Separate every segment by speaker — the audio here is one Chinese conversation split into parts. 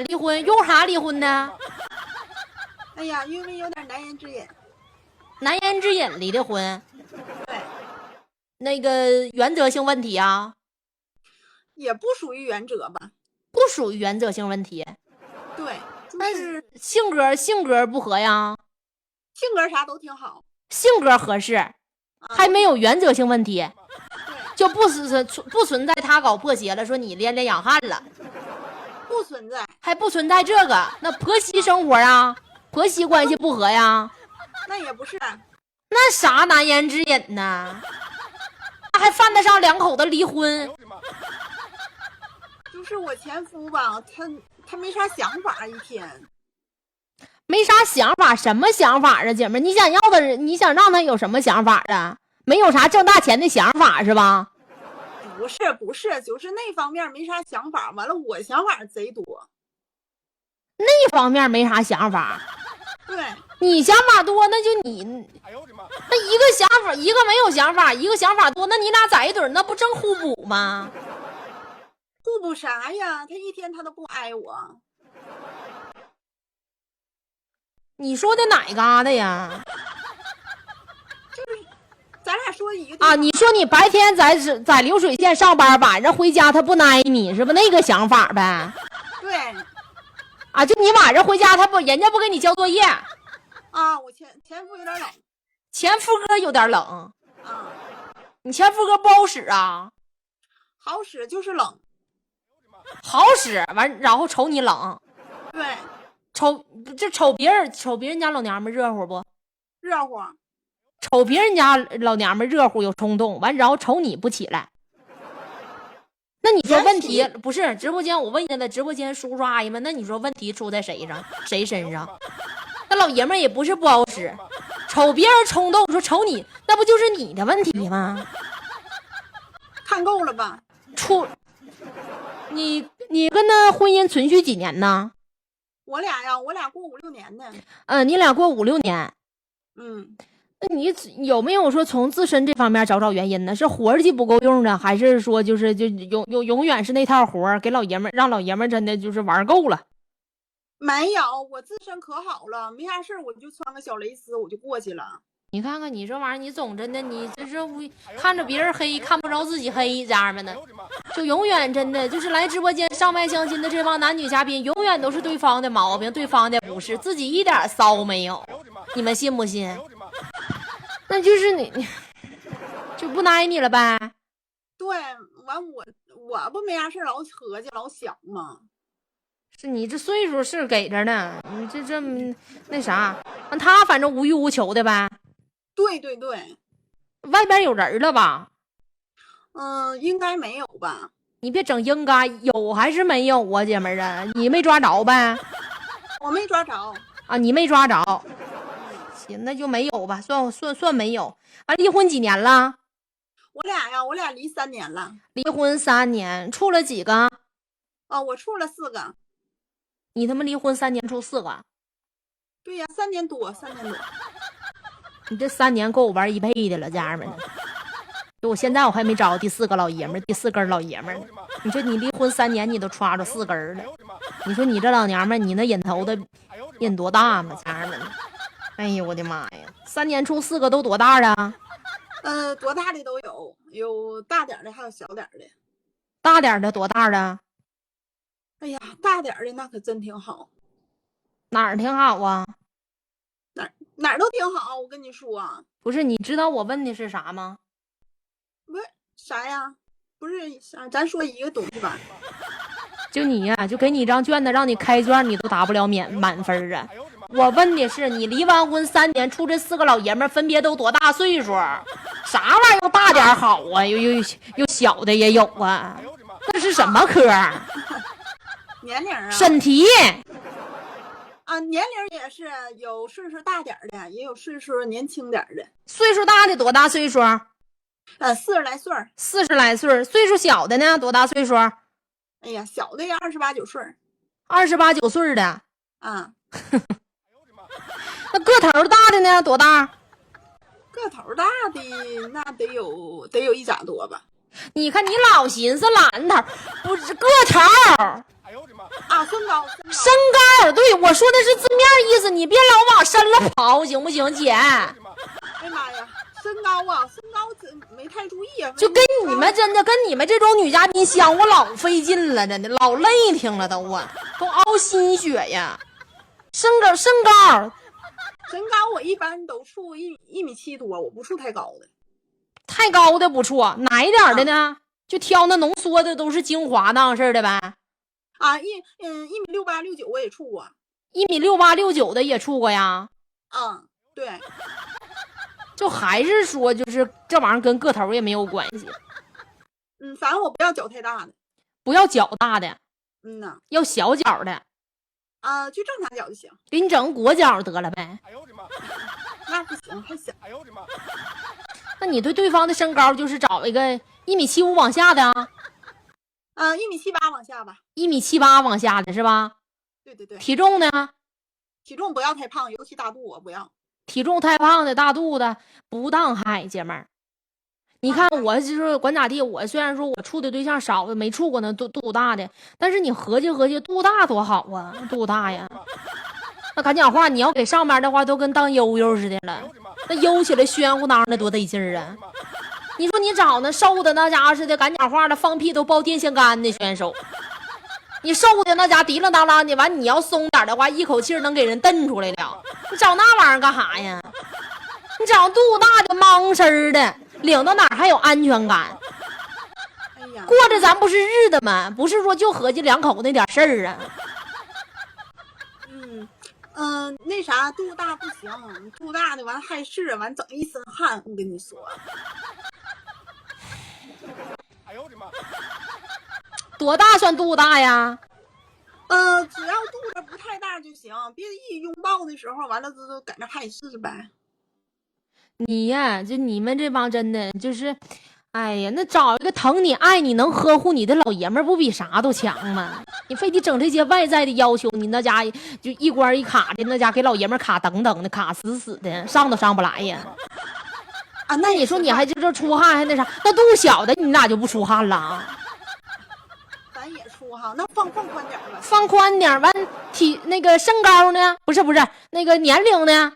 Speaker 1: 离婚用啥离婚呢？
Speaker 2: 哎呀，因为有点难言之隐。
Speaker 1: 难言之隐离的婚？
Speaker 2: 对。
Speaker 1: 那个原则性问题啊？
Speaker 2: 也不属于原则吧。
Speaker 1: 不属于原则性问题。
Speaker 2: 对，就是
Speaker 1: 性格不合呀。
Speaker 2: 性格啥都挺好，
Speaker 1: 性格合适，还没有原则性问题，就不存在他搞破鞋了，说你连养汉了，
Speaker 2: 不存在，
Speaker 1: 还不存在这个。那婆媳生活啊，婆媳关系不和呀？
Speaker 2: 那也不是。
Speaker 1: 那啥难言之隐呢？还犯得上两口子离婚？
Speaker 2: 就是我前夫吧，他没啥想法，一天
Speaker 1: 没啥想法。什么想法啊，姐妹？你想要的人，你想让他有什么想法啊？没有啥挣大钱的想法是吧？
Speaker 2: 不是，就是那方面没啥想法。完了，我想法贼多。
Speaker 1: 那方面没啥想法。
Speaker 2: 对，
Speaker 1: 你想法多，那就你，那一个想法，一个没有想法，一个想法多，那你俩在一堆，那不正互补吗？
Speaker 2: 互补啥呀？他一天他都不挨我。
Speaker 1: 你说的哪嘎达呀？
Speaker 2: 就是咱俩说一个
Speaker 1: 啊，你说你白天在流水线上班，晚上回家他不挨你是不？那个想法呗。
Speaker 2: 对。
Speaker 1: 啊，就你晚上回家，人家不给你交作业。
Speaker 2: 啊，我前夫有点冷。
Speaker 1: 前夫哥有点冷。
Speaker 2: 啊。
Speaker 1: 你前夫哥不好使啊？
Speaker 2: 好使就是冷。
Speaker 1: 好使完，然后瞅你冷。
Speaker 2: 对。
Speaker 1: 瞅别人家老娘们热乎不？
Speaker 2: 热乎。
Speaker 1: 瞅别人家老娘们热乎有冲动，完然后瞅你不起来。那你说问题不是直播间？我问你了，直播间叔叔阿姨们，那你说问题出在谁上？谁身上？那老爷们也不是不好使，瞅别人冲动，说瞅你，那不就是你的问题吗？
Speaker 2: 看够了吧？
Speaker 1: 你跟他婚姻存续几年呢？
Speaker 2: 我俩过5、6年呢。
Speaker 1: 你俩过5、6年。那你有没有说从自身这方面找原因呢？是活计不够用的，还是说就永远是那套活给老爷们让老爷们真的就是玩够了？
Speaker 2: 没有，我自身可好了，没啥事我就穿个小蕾丝我就过去了。
Speaker 1: 你看看你这玩意儿，你总真的你这是看着别人黑，看不着自己黑，家人们呢，就永远真的就是来直播间上麦相亲的这帮男女嘉宾，永远都是对方的毛病，对方的不是，自己一点骚没有，你们信不信？那就是你就不挨你了呗？
Speaker 2: 对，完我不没啥事老合计老想嘛。
Speaker 1: 是你这岁数是给着呢，你这那啥，他反正无欲无求的呗。
Speaker 2: 对，
Speaker 1: 外边有人了吧？
Speaker 2: 应该没有吧？
Speaker 1: 你别整应该有还是没有啊，姐妹儿啊，你没抓着呗？
Speaker 2: 我没抓着
Speaker 1: 啊，你没抓着，行，那就没有吧，算没有。啊，离婚几年了？
Speaker 2: 我俩离3年了。
Speaker 1: 离婚3年，处了几个？
Speaker 2: 我处了4个。
Speaker 1: 你他妈离婚3年处4个？
Speaker 2: 对呀，3年多。
Speaker 1: 你这3年够我玩一辈子了，家人们。我现在我还没找第4个老爷们儿，第4根老爷们儿。你说你离婚3年，你都抓着4根了。你说你这老娘们，你那瘾头子瘾多大嘛，家人们？哎呦我的妈呀！3年处4个都多大啊？
Speaker 2: 多大的都有，有大点的，还有小点的。
Speaker 1: 大点的多大的？
Speaker 2: 哎呀，大点的那可真挺好。
Speaker 1: 哪儿挺好啊？
Speaker 2: 哪儿都挺好，我跟你说啊。
Speaker 1: 不是，你知道我问的是啥吗？
Speaker 2: 不是啥呀？不是咱说一个东西吧。
Speaker 1: 就你呀，就给你一张卷子，让你开卷，你都达不了满分啊！我问的是你离完婚3年，处这4个老爷们分别都多大岁数？啥玩意儿又大点好啊？又小的也有啊？那是什么科？
Speaker 2: 年龄啊？
Speaker 1: 审题
Speaker 2: 啊，年龄也是有岁数大点的，也有岁数年轻点的。
Speaker 1: 岁数大的多大岁数
Speaker 2: ？40来岁。
Speaker 1: 40来岁。岁数小的呢？多大岁数？
Speaker 2: 哎呀，小的也28、9岁。
Speaker 1: 28、9岁的。
Speaker 2: 啊。
Speaker 1: 那个头大的呢？多大？
Speaker 2: 个头大的那得有1.多吧。
Speaker 1: 你看你老寻思懒头，不是个头。
Speaker 2: 啊，身高。
Speaker 1: 对，我说的是字面意思，你别老往深了跑，行不行，姐？
Speaker 2: 哎呀妈呀，身高啊，身高没太注意啊。
Speaker 1: 就跟你们真的跟你们这种女嘉宾相，我老费劲了，真的老累挺了都熬心血呀。身高，
Speaker 2: 我一般都处1.7米多，我不处太高的。
Speaker 1: 太高的不处，哪一点的呢？就挑那浓缩的，都是精华那样式的呗。
Speaker 2: 啊，1.68、1.69我也处过
Speaker 1: ，1.68、1.69的也处过呀。
Speaker 2: 对。
Speaker 1: 就还是说，就是这玩意儿跟个头也没有关系。
Speaker 2: 反正我不要脚太大的，
Speaker 1: 不要脚大的，要小脚的。
Speaker 2: 就正常脚就行。
Speaker 1: 给你整裹脚得了呗。
Speaker 2: 那不行，太小。
Speaker 1: 那你对方的身高就是找一个1.75米往下的啊
Speaker 2: ？1.78米往下吧。
Speaker 1: 1.78米往下的是吧？
Speaker 2: 对。
Speaker 1: 体重呢？
Speaker 2: 体重不要太胖，尤其大肚我不要。
Speaker 1: 体重太胖的大肚子不当害，姐妹儿。你看我就是管咋地，我虽然说我处的对象少，没处过那肚大的，但是你合计合计，肚大多好啊，肚大呀。那赶讲话，你要给上面的话，都跟当悠悠似的了，那悠起来喧乎当的多得劲儿啊！你说你找那瘦的那家伙似的，赶讲话的放屁都爆电线杆的选手，你瘦的那家滴楞当啷的，完你要松点的话，一口气能给人蹬出来了。你找那玩意儿干啥呀？你找肚大的莽身的，领到哪儿还有安全感？过着咱不是日子吗？不是说就合计两口那点事儿啊。
Speaker 2: 那啥，肚大不行，肚大的完害事，完整一身汗，我跟你说。
Speaker 3: 哎呦我的妈！
Speaker 1: 多大算肚大呀？
Speaker 2: 只要肚子不太大就行，别一拥抱的时候完了就搁那害事呗。
Speaker 1: 你呀，就你们这帮真的就是，哎呀，那找一个疼你、爱你、能呵护你的老爷们儿，不比啥都强吗？你非得整这些外在的要求，你那家就一关一卡的，那家给老爷们儿卡等等的，卡死死的，上都上不来呀。那你说你还就这出汗还那啥，那肚小的你咋就不出汗了？
Speaker 2: 咱也出哈，那放宽点吧。
Speaker 1: 放宽点，完那个身高呢？不是那个年龄呢？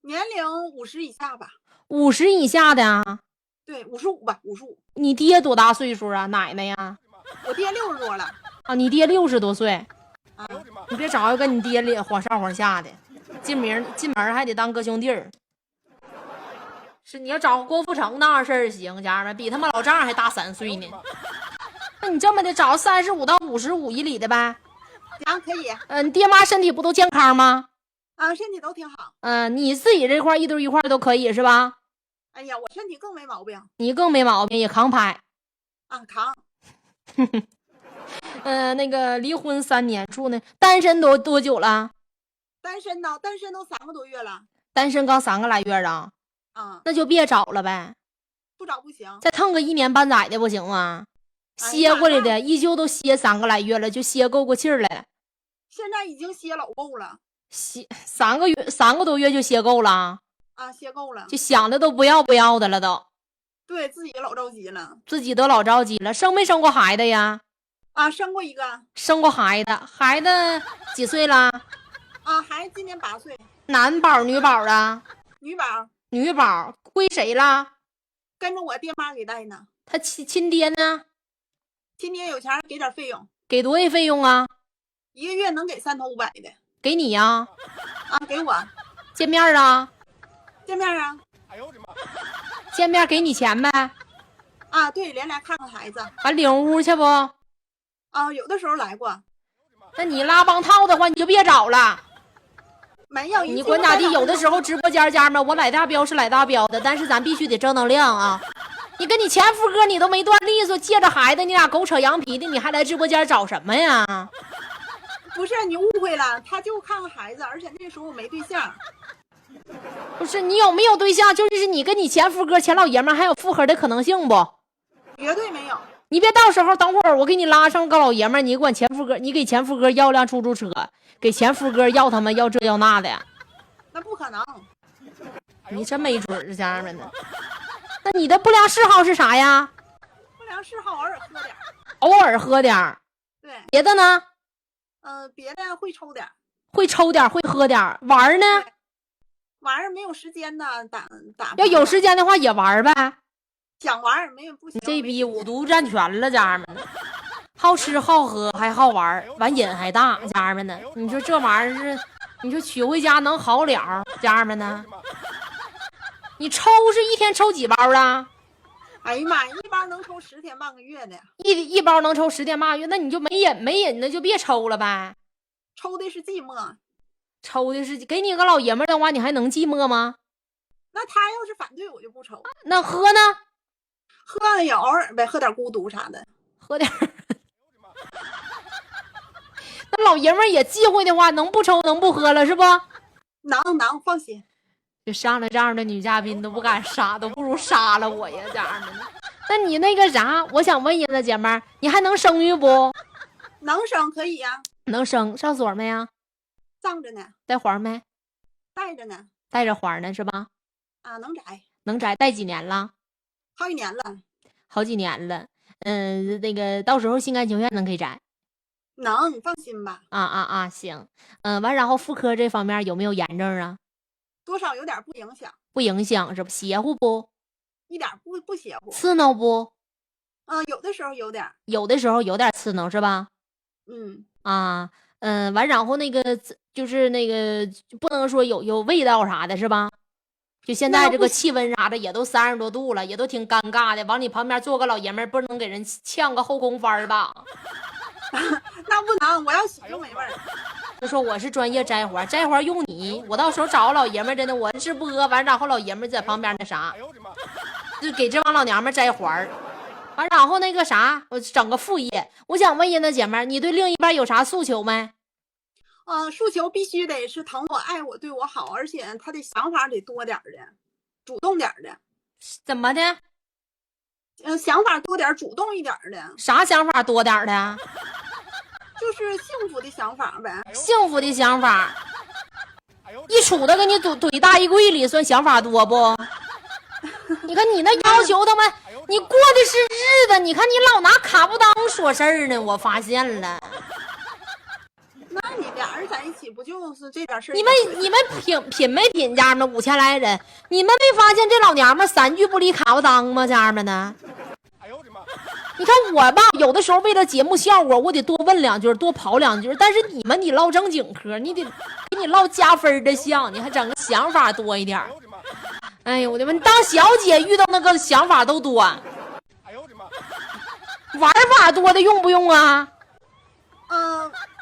Speaker 2: 年龄50以下吧。
Speaker 1: 50以下的啊？
Speaker 2: 对，55吧，55。
Speaker 1: 你爹多大岁数啊？奶奶呀？
Speaker 2: 我爹60多了。
Speaker 1: 啊，你爹60多岁。你别找一个跟你爹脸晃上晃下的，进门还得当哥兄弟儿。是你要找郭富城那样事儿行，家人们比他妈老丈人还大3岁呢。那你这么的找35到55以里的呗？
Speaker 2: 行，可以。
Speaker 1: 你爹妈身体不都健康吗？
Speaker 2: 身体都挺好。
Speaker 1: 你自己这块一堆一块都可以是吧？
Speaker 2: 哎呀，我身体更没毛病。
Speaker 1: 你更没毛病，也扛拍。
Speaker 2: 扛。
Speaker 1: 那个离婚3年，处呢，单身多久了？
Speaker 2: 单身都3个多月了。
Speaker 1: 单身刚3个来月啊？那就别找了呗。
Speaker 2: 不找不行。
Speaker 1: 再腾个1年半载的不行吗？歇过来的，依旧都歇3个来月了，就歇够过气儿了。
Speaker 2: 现在已经歇老够了。
Speaker 1: 歇3个多月就歇够了。
Speaker 2: 歇够了。
Speaker 1: 就想的都不要的了都。
Speaker 2: 对自己老着急了。
Speaker 1: 自己都老着急了。生没生过孩子呀？
Speaker 2: 生过一个。
Speaker 1: 生过孩子，孩子几岁了？
Speaker 2: 孩子今年8岁。
Speaker 1: 男宝女宝啊？
Speaker 2: 女宝。
Speaker 1: 女宝归谁了？
Speaker 2: 跟着我爹妈给带呢。
Speaker 1: 他亲爹呢？
Speaker 2: 亲爹有钱给点费用。
Speaker 1: 给多少费用啊
Speaker 2: ？1个月能给3头500的。
Speaker 1: 给你呀？
Speaker 2: 给我。
Speaker 1: 见面啊？
Speaker 2: 见面啊。
Speaker 3: 哎呦我的妈！
Speaker 1: 见面给你钱呗？
Speaker 2: 对，连来看看孩子。
Speaker 1: 完领屋去不？
Speaker 2: 有的时候来过。
Speaker 1: 那你拉帮套的话，你就别找了。
Speaker 2: 没有，
Speaker 1: 你管咋地？有的时候直播间家们，我来大彪是来大彪的，但是咱必须得正能量啊！你跟你前夫哥你都没断利索，借着孩子你俩狗扯羊皮的，你还来直播间找什么呀？
Speaker 2: 不是你误会了，他就看看孩子，而且那时候我没对象。
Speaker 1: 不是你有没有对象？就是你跟你前夫哥前老爷们还有复合的可能性不？
Speaker 2: 绝对没有。
Speaker 1: 你别到时候等会儿我给你拉上个老爷们，你管前夫哥，你给前夫哥要辆出租车，给前夫哥要他们要这要那的。
Speaker 2: 那不可能。
Speaker 1: 你真没准儿，家人们呢。那你的不良嗜好是啥呀？
Speaker 2: 不不良嗜好偶尔喝点儿。
Speaker 1: 偶尔喝点儿。
Speaker 2: 对，
Speaker 1: 别的呢？
Speaker 2: 别的会抽点儿。
Speaker 1: 会抽点儿，会喝点儿。玩呢？
Speaker 2: 玩儿没有时间呢，打。
Speaker 1: 要有时间的话也玩呗。
Speaker 2: 想玩儿没有不行。
Speaker 1: 这逼五毒占全了，家人们。好吃好喝还好玩，完瘾还大，家人们呢？你说这玩意儿是，你说娶回家能好了，家人们呢？你抽是一天抽几包啊？
Speaker 2: 哎呀妈呀，一包能抽10天半个月的。
Speaker 1: 一包能抽10天半个月，那你就没瘾的就别抽了呗。
Speaker 2: 抽的是寂寞。
Speaker 1: 抽的是给你个老爷们的话，你还能寂寞吗？
Speaker 2: 那他要是反对我就不抽。
Speaker 1: 那喝呢？
Speaker 2: 喝也偶尔呗，喝点孤独啥的。
Speaker 1: 喝点那老爷们也忌讳的话，能不抽能不喝了是不？
Speaker 2: 能放心。
Speaker 1: 就上来这样的女嘉宾都不敢杀，都不如杀了我呀，家人们。那你那个啥，我想问一下姐妹儿，你还能生育不？
Speaker 2: 能生可以呀。
Speaker 1: 能生，上所没呀？
Speaker 2: 上着呢。
Speaker 1: 带环没？
Speaker 2: 带着呢。
Speaker 1: 带着环呢是吧？
Speaker 2: 啊，能摘。
Speaker 1: 能摘，带几年了？
Speaker 2: 好几年了。
Speaker 1: 好几年了。那个到时候心甘情愿能给摘。
Speaker 2: 能，放心吧。
Speaker 1: 行。完然后妇科这方面有没有炎症啊？
Speaker 2: 多少有点不影响。
Speaker 1: 不影响是不？邪乎不？
Speaker 2: 一点不邪乎。
Speaker 1: 刺挠不？
Speaker 2: 有的时候有点。
Speaker 1: 有的时候有点刺挠是吧？完然后那个就是那个不能说有味道啥的是吧？就现在这个气温啥的也都30多度了，也都挺尴尬的。往你旁边坐个老爷们儿，不能给人呛个后空翻吧？
Speaker 2: 那不能，我要洗就没味儿。
Speaker 1: 就说我是专业摘花，摘花用你，我到时候找个老爷们儿，真的我直播完，然后老爷们儿在旁边那啥，就给这帮老娘们摘花完，然后那个啥，我整个副业。我想问一下那姐妹儿，你对另一半有啥诉求没？
Speaker 2: 诉求必须得是疼我、爱我、对我好，而且他的想法得多点的，主动点的。
Speaker 1: 怎么的？
Speaker 2: 想法多点，主动一点的。
Speaker 1: 啥想法多点的？
Speaker 2: 就是幸福的想法呗。
Speaker 1: 幸福的想法，一杵子给你怼大衣柜里，算想法多不？你看你那要求他们，你过的是日子，你看你老拿卡布当说事儿呢，我发现了。
Speaker 2: 那你俩人在一起不就是这点事儿？
Speaker 1: 你们品没品，家人们5000来人，你们没发现这老娘们3句不离卡布当吗？家人们呢？你看我吧，有的时候为了节目效果，我得多问2句，多跑2句。但是你唠正经嗑，你得给你唠加分的项，你还整个想法多一点。哎呦我的妈！你当小姐遇到那个想法都多，玩法多的用不用啊？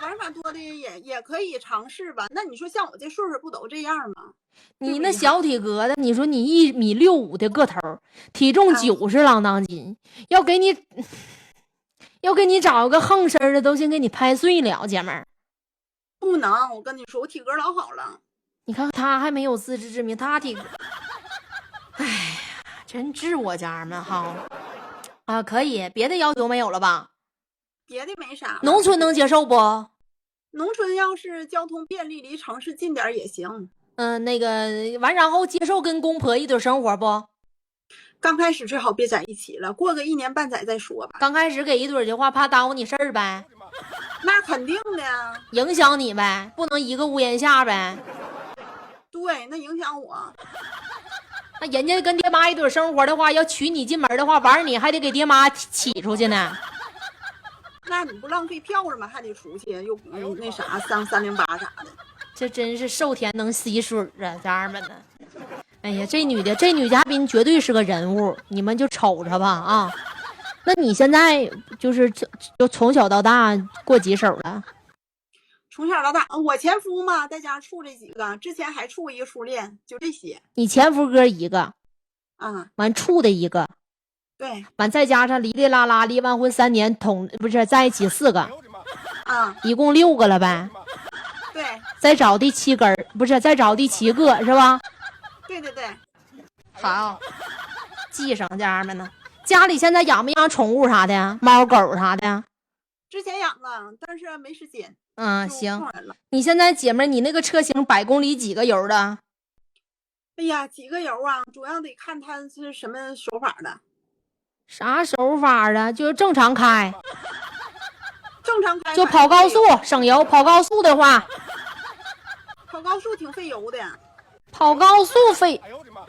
Speaker 2: 玩法多的也可以尝试吧。那你说像我这岁数不都这样吗？
Speaker 1: 你那小体格子，你说你1.65米的个头，体重90郎当斤，要给你找个横身的，都先给你拍碎了，姐们儿。
Speaker 2: 不能，我跟你说，我体格老好了。
Speaker 1: 你看他还没有自知之明，他体格，哎呀，真治我家人们哈啊，可以，别的要求没有了吧？
Speaker 2: 别的没啥。
Speaker 1: 农村能接受不？
Speaker 2: 农村要是交通便利，离城市近点也行。
Speaker 1: 那个完，然后接受跟公婆一对生活不？
Speaker 2: 刚开始最好别在一起了，过个1年半载再说吧。
Speaker 1: 刚开始给一对的话，怕耽误你事儿呗。
Speaker 2: 那肯定的呀。
Speaker 1: 影响你呗，不能一个屋檐下呗。
Speaker 2: 对，那影响我。
Speaker 1: 那人家跟爹妈一对生活的话，要娶你进门的话，玩你还得给爹妈起出去呢。
Speaker 2: 那你不浪费票了吗？还得出去又那啥上308啥的。
Speaker 1: 这真是受田能吸水啊，家人们呢。哎呀，这女嘉宾绝对是个人物，你们就瞅着吧啊。那你现在就从小到大过几手了？
Speaker 2: 从小到大，我前夫嘛，在家处这几个，之前还处过一个初恋，就这些。
Speaker 1: 你前夫哥一个，完处的一个，
Speaker 2: 对，
Speaker 1: 完再加上离完婚3年，不是在一起4个，一共6个了呗。
Speaker 2: 对，
Speaker 1: 再找第7根，不是再找第7个是吧？
Speaker 2: 对对对。
Speaker 1: 好，记上家人们呢。家里现在养没养宠物啥的呀？猫狗啥的？
Speaker 2: 之前养了，但是没时间。
Speaker 1: 行。你现在姐妹，你那个车型100公里几个油的？
Speaker 2: 哎呀，几个油啊？主要得看它是什么手法的。
Speaker 1: 啥手法啊？就是正常开，
Speaker 2: 正常开
Speaker 1: 就跑高速省油。跑高速的话，
Speaker 2: 跑高速挺费油的。
Speaker 1: 跑高速费，
Speaker 3: 哎呦我的妈！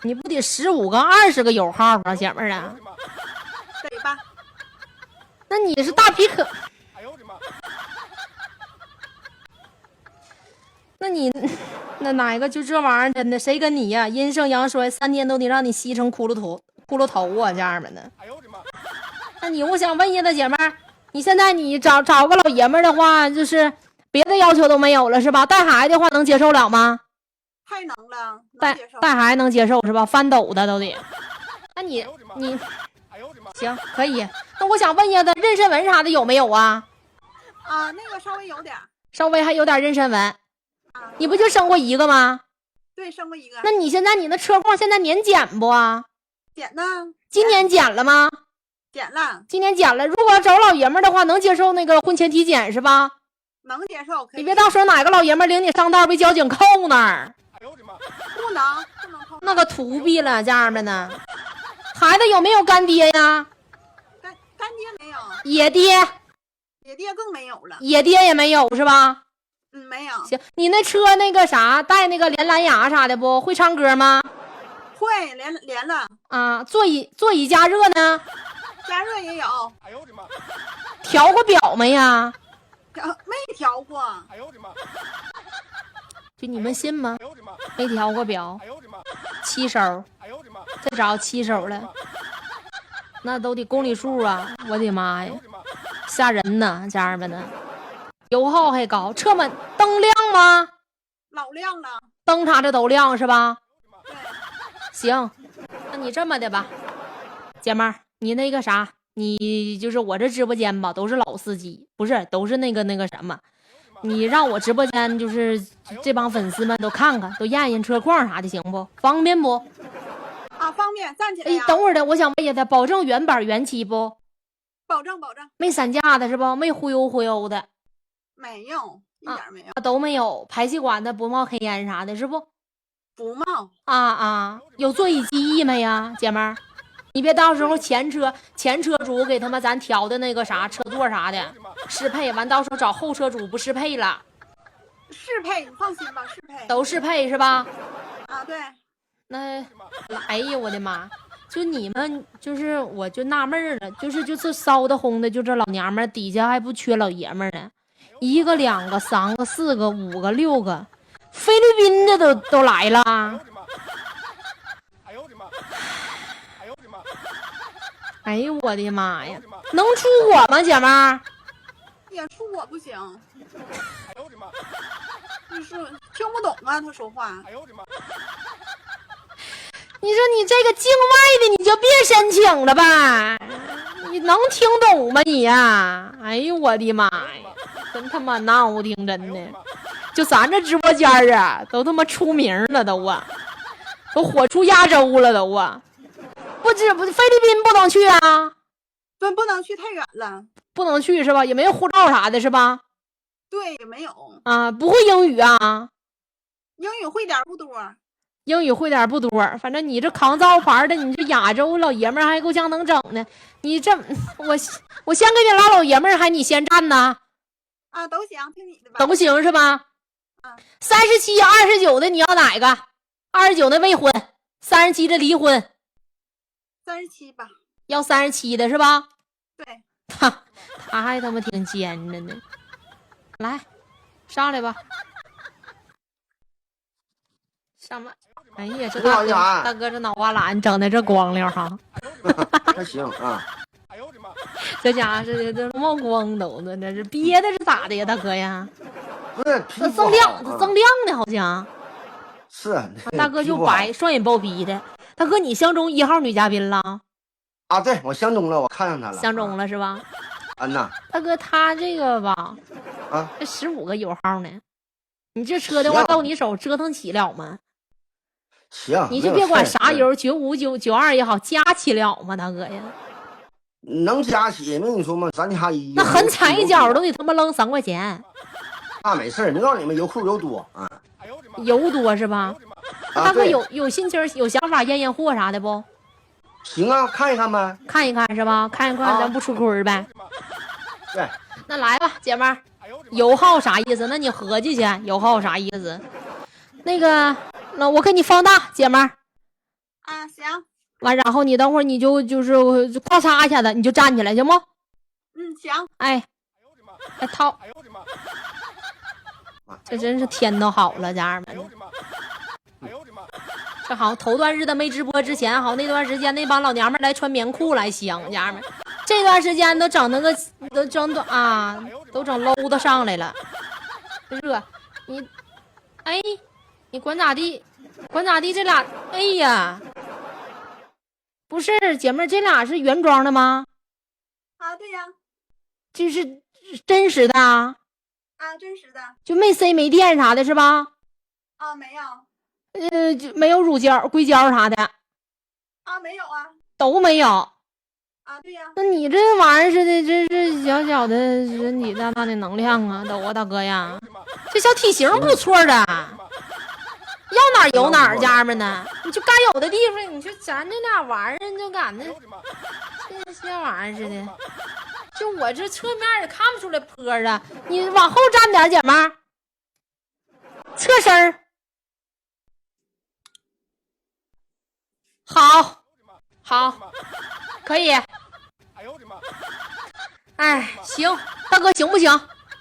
Speaker 1: 你不得15个20个油耗啊，姐妹儿啊？
Speaker 2: 得吧？
Speaker 1: 那你是大皮可，
Speaker 3: 哎呦我的妈！
Speaker 1: 那你那哪个就这玩意儿真的谁跟你呀、阴盛阳衰，3天都得让你吸成骷髅头啊，这样们的。
Speaker 3: 哎呦我的妈！
Speaker 1: 那你我想问一下子姐妹儿，你现在你找个老爷们儿的话，就是别的要求都没有了是吧？带孩子的话能接受了吗？
Speaker 2: 太能了，能
Speaker 1: 带
Speaker 2: 接受。
Speaker 1: 带孩子能接受是吧？翻斗的都得。那你你
Speaker 3: 哎呦我的妈！
Speaker 1: 行可以。那我想问一下子，妊娠纹啥的有没有啊？
Speaker 2: 啊，那个稍微有点。
Speaker 1: 稍微还有点妊娠纹。
Speaker 2: 啊，
Speaker 1: 你不就生过一个吗？
Speaker 2: 对，生过一个。
Speaker 1: 那你现在你那车况现在年检不啊？
Speaker 2: 剪呢？
Speaker 1: 今年检了吗？
Speaker 2: 剪了，
Speaker 1: 今年检了。如果找老爷们儿的话，能接受那个婚前体检是吧？
Speaker 2: 能接受。可以
Speaker 1: 你别到时候哪个老爷们儿领你上道被交警扣那儿，
Speaker 3: 哎呦我的妈！
Speaker 2: 不能扣。
Speaker 1: 那个图逼了这样的呢。孩子有没有干爹呀？
Speaker 2: 干爹没有，
Speaker 1: 野爹，
Speaker 2: 野爹更没有了。
Speaker 1: 野爹也没有是吧？
Speaker 2: 没有。
Speaker 1: 行，你那车那个啥带那个连蓝牙啥的不会唱歌吗？
Speaker 2: 会连了，
Speaker 1: 啊，座椅加热呢？
Speaker 2: 加热也有。
Speaker 3: 哎呦我的妈！
Speaker 1: 调过表没呀？
Speaker 2: 没调过。
Speaker 3: 哎呦我的妈！
Speaker 1: 就你们信吗？
Speaker 3: 哎呦我的妈！
Speaker 1: 没调过表
Speaker 3: 哎呦我的妈！
Speaker 1: ，7手，
Speaker 3: 哎呦我的妈！
Speaker 1: 再找7手了，那都得公里数啊！我的妈呀，吓人呐，家人们呢，油耗还高，车门灯亮吗？
Speaker 2: 老亮了。
Speaker 1: 灯啥的都亮是吧？
Speaker 2: 对。
Speaker 1: 行，那你这么的吧，姐妹儿，你那个啥，你就是我这直播间吧，都是老司机，不是都是那个什么，你让我直播间就是这帮粉丝们都看看，都验验车况啥的，行不？方便不？
Speaker 2: 啊，方便，站起来
Speaker 1: 哎
Speaker 2: 呀。，
Speaker 1: 等会儿的，我想问一下他，保证原版原漆不？
Speaker 2: 保证。
Speaker 1: 没散架的是不？没忽悠的
Speaker 2: 没有，一点没有。
Speaker 1: 啊，都没有。排气管子不冒黑烟啥的，是不？
Speaker 2: 不冒。
Speaker 1: 有座椅记忆没呀，姐妹儿？你别到时候前车主给他们咱调的那个啥车座啥的适配，完到时候找后车主不适配了。
Speaker 2: 适配，你放心吧，适配。
Speaker 1: 都适配是吧？
Speaker 2: 啊，对。
Speaker 1: 那，哎呀，我的妈！就你们，就是我就纳闷儿了，就是骚的轰的，就这老娘们儿底下还不缺老爷们儿呢，1个2个3个4个5个6个，菲律宾的都来了。
Speaker 3: 哎呦我的妈！哎呦我的妈！
Speaker 1: 哎呦我的妈呀，能出我吗，姐们儿？
Speaker 2: 也出我不行，
Speaker 3: 哎呦我的妈！
Speaker 2: 就是听不懂啊，他说话。
Speaker 3: 哎呦我的妈！
Speaker 1: 你说你这个境外的你就别申请了吧，你能听懂吗你呀？哎呦我的妈呀，真他妈闹挺真的，就咱这直播间啊，都他妈出名了都啊，都火出亚洲了都啊，不菲律宾不能去啊，
Speaker 2: 不能去太远了。
Speaker 1: 不能去是吧？也没有护照啥的是吧？
Speaker 2: 对，也没有。
Speaker 1: 啊，不会英语啊？
Speaker 2: 英语会点不多。
Speaker 1: 英语会点不多，反正你这扛造牌的，你这亚洲老爷们儿还够呛能整的。你这我先给你拉老爷们儿，还你先站呢？
Speaker 2: 啊，都行，听你的吧。
Speaker 1: 都行是吧？37、29的你要哪个？29的未婚，37的离婚。
Speaker 2: 37吧。
Speaker 1: 要37的是吧？
Speaker 2: 对。
Speaker 1: 他还他妈挺尖着呢。来，上来吧。上吧。哎呀，这大哥这脑瓜懒整的这光溜哈，
Speaker 4: 还行啊。
Speaker 3: 哎呦我的妈！
Speaker 1: 这家伙这冒光都的，这是憋的是咋的呀，大哥呀？
Speaker 4: 不是，
Speaker 1: 这锃亮的好像。
Speaker 4: 是。
Speaker 1: 大哥就白，双眼包皮的。大哥，你相中1号女嘉宾了？
Speaker 4: 啊，对，我相中了，我看上她了。
Speaker 1: 相中了是吧？
Speaker 4: 呐。
Speaker 1: 大哥，他这个吧，这15个油耗呢，你这车的话到你手折腾起了吗？
Speaker 4: 行，
Speaker 1: 你就别管啥油，95、92也好，加起了吗，大哥呀？
Speaker 4: 能加起，没你说吗？咱家
Speaker 1: 那横踩一脚都得他妈扔3块钱。
Speaker 4: 那没事，没告诉你们油库油多啊。
Speaker 1: 油多是吧？大哥有心情有想法验货啥的不？
Speaker 4: 行啊，看一看呗。
Speaker 1: 看一看是吧？看一看，咱不出亏呗。
Speaker 4: 对，
Speaker 1: 那来吧，姐们儿，油耗啥意思？那你合计去，油耗啥意思？那个，那我给你放大，姐们儿。
Speaker 2: 啊，行。
Speaker 1: 完，然后你等会儿你就是咔嚓一下子，你就站起来，行不？
Speaker 2: 嗯，行。
Speaker 1: 哎，哎套，这真是天都好了，家人们。这好像头段日子没直播之前，好那段时间那帮老娘们来穿棉裤来香，家人们。这段时间都整那个都整啊，都整 low 的上来了。热，你，哎，你管咋地？管咋地？这俩，哎呀，不是姐妹，这俩是原装的吗？
Speaker 2: 啊，对呀。
Speaker 1: 这是真实的啊？
Speaker 2: 啊，真实的。
Speaker 1: 就没塞没电啥的是吧？
Speaker 2: 啊，没有。
Speaker 1: 就没有乳胶、硅胶啥的。
Speaker 2: 啊，没有啊。
Speaker 1: 都没有。
Speaker 2: 啊，对呀。
Speaker 1: 那你这玩意儿似的，这是小小的人体大大的能量啊，都啊大哥呀，这小体型不错的，要哪儿有哪儿，家人们呢？你就该有的地方，你说咱这俩玩意儿就感觉这玩意儿似的，就我这侧面也看不出来坡啊，你往后站点，姐们儿，侧身儿，好，好，可以。哎，行，大哥行不行？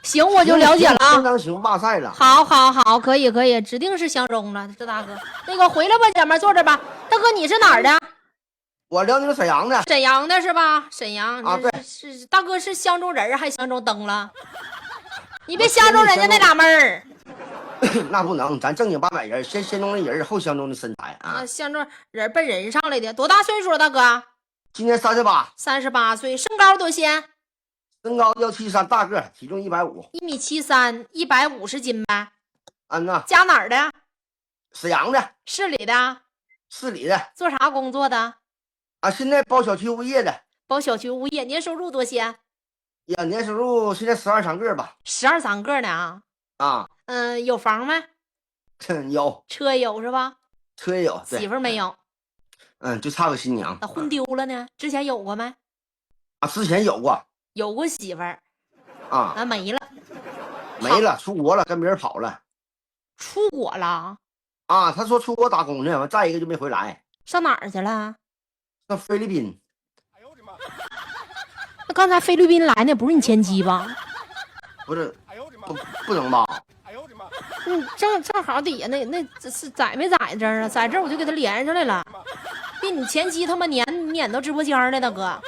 Speaker 1: 行，我就了解了啊。
Speaker 4: 相当行，哇塞了。
Speaker 1: 好，好，好，可以，可以，指定是相中了，这大哥。那个回来吧，姐们，坐这吧。大哥，你是哪儿的？
Speaker 4: 我辽宁沈阳的。
Speaker 1: 沈阳的是吧？沈阳
Speaker 4: 啊，对，
Speaker 1: 是大哥是相中人还相中灯了？你别相中人家那俩妹儿。
Speaker 4: 那不能，咱正经八百人，先相中的人，后相中的身材啊。
Speaker 1: 相中人奔人上来的，多大岁数了，大哥？
Speaker 4: 今年38。
Speaker 1: 38岁，身高多些？
Speaker 4: 身高173，大个，体重150，1.73
Speaker 1: 米，150斤呗。
Speaker 4: 呐。
Speaker 1: 家哪儿的？
Speaker 4: 沈阳的。
Speaker 1: 市里的。
Speaker 4: 市里的。
Speaker 1: 做啥工作的？
Speaker 4: 啊，现在包小区物业的。
Speaker 1: 包小区物业，年收入多些？
Speaker 4: 呀，年收入现在12、3个吧。
Speaker 1: 12、3个呢啊。
Speaker 4: 啊。
Speaker 1: 有房没？
Speaker 4: 有。
Speaker 1: 车有是吧？
Speaker 4: 车也有。
Speaker 1: 媳妇没有。
Speaker 4: 就差个新娘。
Speaker 1: 咋混丢了呢？之前有过没？
Speaker 4: 啊，之前有过。
Speaker 1: 有过媳妇儿。
Speaker 4: 啊。
Speaker 1: 那没了。
Speaker 4: 没了，出国了，跟别人跑了。
Speaker 1: 出国了？
Speaker 4: 啊，他说出国打工去，完再一个就没回来。
Speaker 1: 上哪儿去了？
Speaker 4: 上菲律宾。
Speaker 1: 那刚才菲律宾来的不是你前妻吧？
Speaker 4: 不是，不能吧？
Speaker 1: 正好底下那是在没在这儿啊？在这儿我就给他连上来了。比你前妻他妈撵到直播间了，大哥。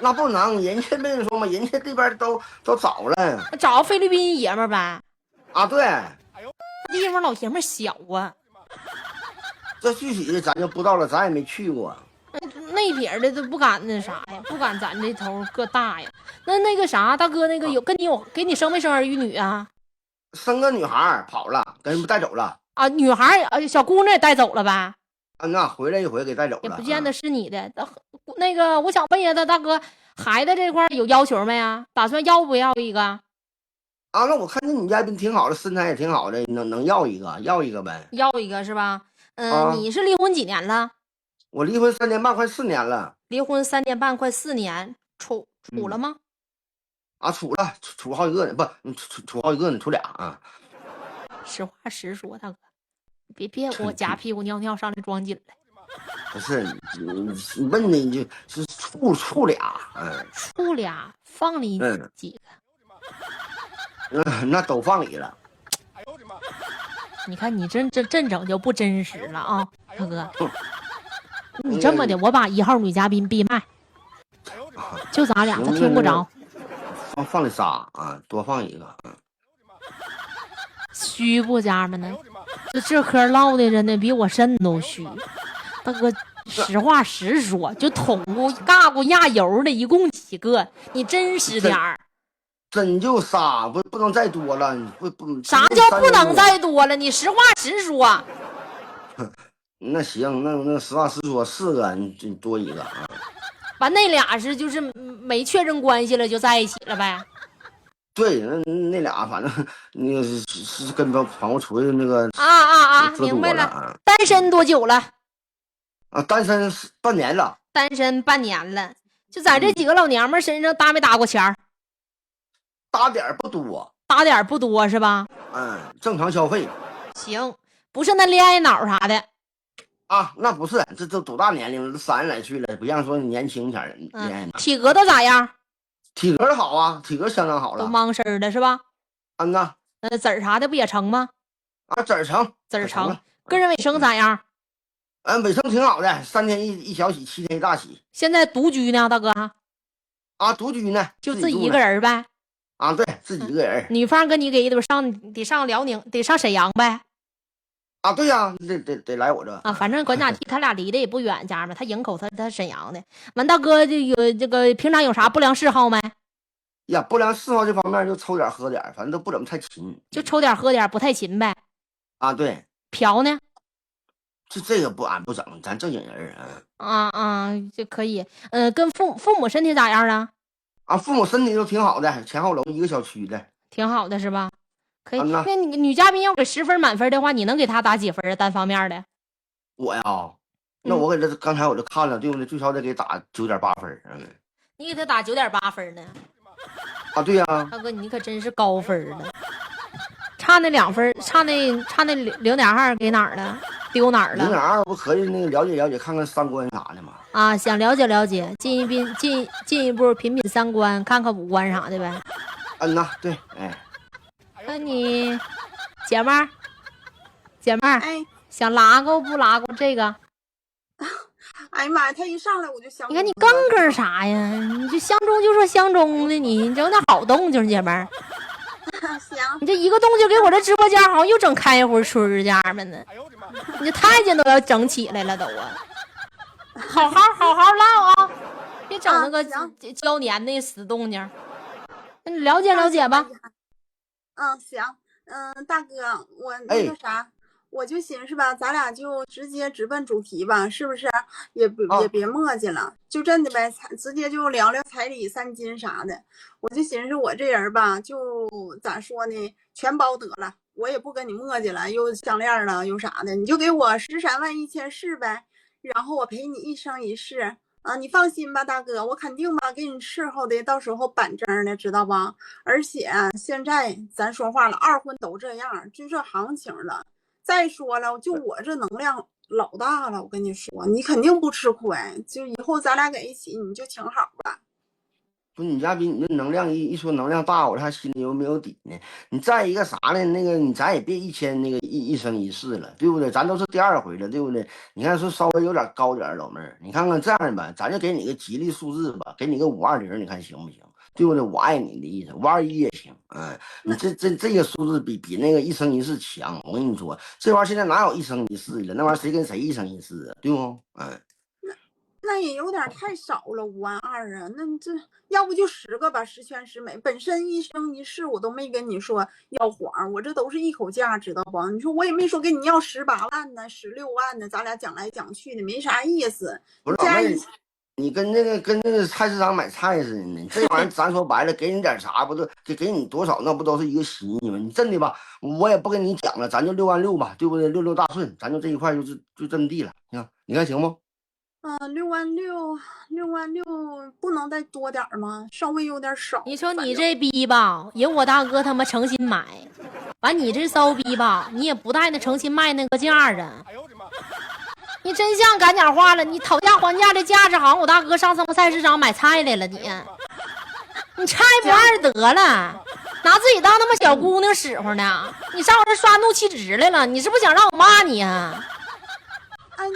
Speaker 4: 那不能，人家没说嘛，人家这边都找了。
Speaker 1: 找菲律宾爷们儿呗？
Speaker 4: 啊，对。
Speaker 1: 地方老爷们儿小啊。
Speaker 4: 这具体的咱就不知道了，咱也没去过。
Speaker 1: 那撇的都不敢那啥呀，不敢咱这头个大呀。那个啥，大哥，那个给你生没生儿育女啊？
Speaker 4: 生个女孩跑了，给人带走了。
Speaker 1: 啊，女孩小姑娘也带走了呗？
Speaker 4: 啊，那回来一回给带走了。
Speaker 1: 也不见得是你的。那个，我想问一下他大哥，孩子这块有要求没啊？打算要不要一个？啊，
Speaker 4: 那我看见你家挺好的，身材也挺好的，能要一个呗？
Speaker 1: 要一个是吧？你是离婚几年了？
Speaker 4: 我离婚3年半，快4年了。
Speaker 1: 离婚3年半，快4年，处了吗？
Speaker 4: 啊，处了，处好几个呢，不，处好几个呢，处俩啊。
Speaker 1: 实话实说，大哥，别给我夹屁股尿尿上来装紧了。
Speaker 4: 不是，你问你就是处俩，
Speaker 1: 处俩放你几
Speaker 4: 个？那都放里了。
Speaker 1: 你看你真整就不真实了啊，大哥。你这么的，我把1号女嘉宾闭麦，就咱俩，他听不着。
Speaker 4: 放里仨啊，多放一个。
Speaker 1: 虚不，家人们呢？这嗑唠的真的比我肾都虚。大哥，实话实说，就捅咕尬咕压油的，一共几个？你真实点儿。
Speaker 4: 真就仨，不能再多了。不，
Speaker 1: 啥叫不能再多了？你实话实说。
Speaker 4: 那行，那实话实说，4个你就多一个啊。
Speaker 1: 完那俩是就是没确认关系了就在一起了呗？
Speaker 4: 对，那俩反正那是跟朋友出去那个
Speaker 1: 啊，明白了。单身多久了？
Speaker 4: 啊，单身半年了。
Speaker 1: 单身半年了，就在这几个老娘们身上搭没搭过钱儿？
Speaker 4: 搭点儿不多，
Speaker 1: 搭点不多是吧？
Speaker 4: 正常消费。
Speaker 1: 行，不是那恋爱脑啥的。
Speaker 4: 啊，那不是，这都多大年龄了，都30来岁了，不像说年轻前儿恋爱脑。
Speaker 1: 体格都咋样？
Speaker 4: 体格好啊，体格相当好
Speaker 1: 都
Speaker 4: 了。
Speaker 1: 莽身的是吧？
Speaker 4: 呐，
Speaker 1: 籽儿啥的不也成吗？
Speaker 4: 啊，籽儿成，
Speaker 1: 籽儿成
Speaker 4: 了。
Speaker 1: 个人卫生咋样？
Speaker 4: 卫生挺好的，3天一小洗，7天一大洗。
Speaker 1: 现在独居呢，大哥？
Speaker 4: 啊，独居呢，
Speaker 1: 就自己一个人呗？
Speaker 4: 啊，对，自己一个人。
Speaker 1: 女方跟你给得上辽宁，得上沈阳呗？
Speaker 4: 啊，对呀，得来我这
Speaker 1: 啊，反正管咋地，他俩离得也不远，家们他营口，他沈阳的。完，大哥就有这个平常有啥不良嗜好没？
Speaker 4: 呀，不良嗜好这方面就抽点喝点，反正都不怎么太勤。
Speaker 1: 就抽点喝点，不太勤呗。
Speaker 4: 啊，对。
Speaker 1: 嫖呢？
Speaker 4: 这个俺不整，咱正经人。
Speaker 1: 就可以。跟父母身体咋样了？
Speaker 4: 啊，父母身体都挺好的，前后楼一个小区的，
Speaker 1: 挺好的是吧？可以。
Speaker 4: 那
Speaker 1: 你女嘉宾要给10分满分的话，你能给她打几分啊？单方面的？
Speaker 4: 我呀，那我给他刚才我就看了，对不对？最少得给打9.8分。
Speaker 1: 你给他打9.8分呢？
Speaker 4: 啊，对呀。
Speaker 1: 大哥，你可真是高分了。差那2分，差那0.2给哪儿了？丢哪儿了
Speaker 4: ？0.2不可以那个了解了解，看看三观啥的吗？
Speaker 1: 啊，想了解了解，进一步品品三观，看看五官啥的呗。
Speaker 4: 呐，对，
Speaker 1: 那你姐们儿，
Speaker 2: 哎，
Speaker 1: 想拉过不拉过这个？
Speaker 2: 哎呀妈呀，他一上来我就想，
Speaker 1: 你看你更啥呀？你就相中就说相中的，你整点好动静，姐们儿。
Speaker 2: 行，
Speaker 1: 你这一个动静给我这直播间好像又整开一会儿春家们呢。你这太监都要整起来了都啊！好好唠啊，别整那个交年那死动静。那你了解了解吧。
Speaker 2: 行，大哥，我那个啥。我就寻思吧，咱俩就直奔主题吧，是不是？也别磨叽了，就真的呗，直接就聊聊彩礼3金啥的。我就寻思我这人吧，就咋说呢，全包得了，我也不跟你磨叽了，又项链了又啥的，你就给我13万1千4呗，然后我陪你一生一世啊，你放心吧，大哥，我肯定吧给你伺候的，到时候板正的，知道吧？而且现在咱说话了，二婚都这样，就这行情了。再说了，就我这能量老大了，我跟你说，你肯定不吃亏。就以后咱俩在一起，你就挺好吧。
Speaker 4: 不是你家比你这能量一说能量大，我这还心里又没有底呢。你再一个啥呢？那个咱也别1000那个一生一世了，对不对？咱都是第2回了，对不对？你看说稍微有点高点，老妹儿，你看看这样吧，咱就给你个吉利数字吧，给你个520，你看行不行？对不对？我爱你的意思，521也行。你这个数字比那个一生一世强。我跟你说，这玩意儿现在哪有一生一世了？那玩意儿谁跟谁一生一世啊？对不？
Speaker 2: 那也有点太少了，52000啊！那这要不就10个吧，10全10美。本身一生一世我都没跟你说要谎，我这都是一口价，知道不？你说我也没说跟你要18万呢，16万呢，咱俩讲来讲去的没啥意思。
Speaker 4: 不是，你跟那个菜市场买菜似的呢，这玩意儿咱说白了，给你点啥不都给你多少，那不都是一个心意吗？你真的吧，我也不跟你讲了，咱就6万6吧，对不对？66大顺，咱就这一块就这么地了，你看行不
Speaker 2: ？6万6不能再多点吗？稍微有点少。
Speaker 1: 你说你这逼吧，人我大哥他妈诚心买，完你这骚逼吧，你也不带那诚心卖那个价啊！你真像赶讲话了，你讨价还价的价值好像我大哥上什么菜市场买菜来了，你菜不二得了，拿自己当他妈小姑娘使唤呢？你上我这刷怒气值来了，你是不是想让我骂你啊？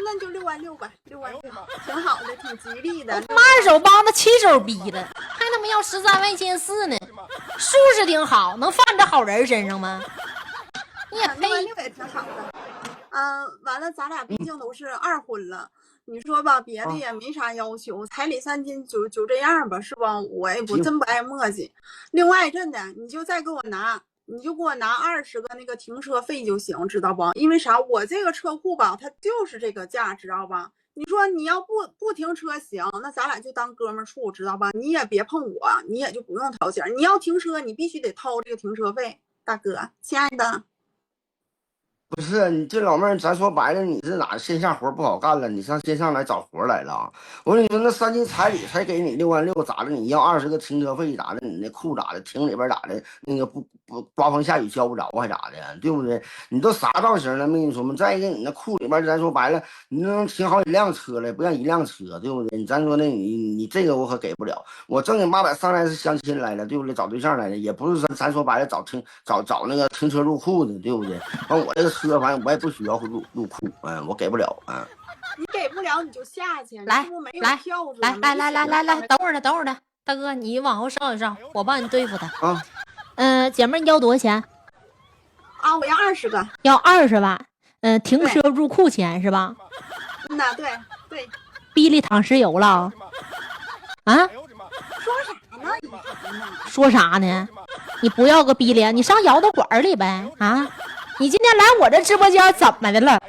Speaker 2: 那就6万6吧，6万6，挺好的，挺吉利的。
Speaker 1: 妈2手帮他7手逼了，还他妈要13万1千4呢，数是挺好，能放这好人身上吗？你也
Speaker 2: 6万6也挺好的。完了，咱俩毕竟都是2婚了，你说吧，别的也没啥要求，彩礼3金就这样吧，是吧？我也真不爱磨叽。另外，真的，你就再给我拿。你就给我拿20个那个停车费就行，知道不？因为啥？我这个车库吧，它就是这个价，知道吧？你说你要不停车行，那咱俩就当哥们儿处，知道吧？你也别碰我，你也就不用掏钱。你要停车，你必须得掏这个停车费，大哥，亲爱的。
Speaker 4: 不是你这老妹儿，咱说白了，你是哪线下活不好干了？你上线上来找活来了啊？我跟你说，那3斤彩礼才给你66000，咋的？你要20个停车费咋的？你那库咋的？停里边咋的？那个不刮风下雨交不着还咋的？对不对？你都啥造型了？没跟你说吗？再一个，你那库里边，咱说白了，你能停好几辆车了，不让一辆车，对不对？咱说那你这个我可给不了。我正经八百上来是相亲来了，对不对？找对象来了，也不是咱说白了找那个停车入库的，对不对？完我这个车反正我也不需要入库，我给不了，
Speaker 2: 你给不了你就下去，
Speaker 1: 来
Speaker 2: 来，
Speaker 1: 等会儿的，大哥你往后稍一稍，我帮你对付他
Speaker 4: 啊。
Speaker 1: 姐妹你要多少钱？
Speaker 2: 啊，我要20个，
Speaker 1: 要20万。停车入库钱是吧？
Speaker 2: 那对，
Speaker 1: 逼里淌石油了啊？
Speaker 2: 说啥呢？你
Speaker 1: 说啥呢？你不要个逼脸，你上摇头馆里呗啊！你今天来我这直播间怎么的了？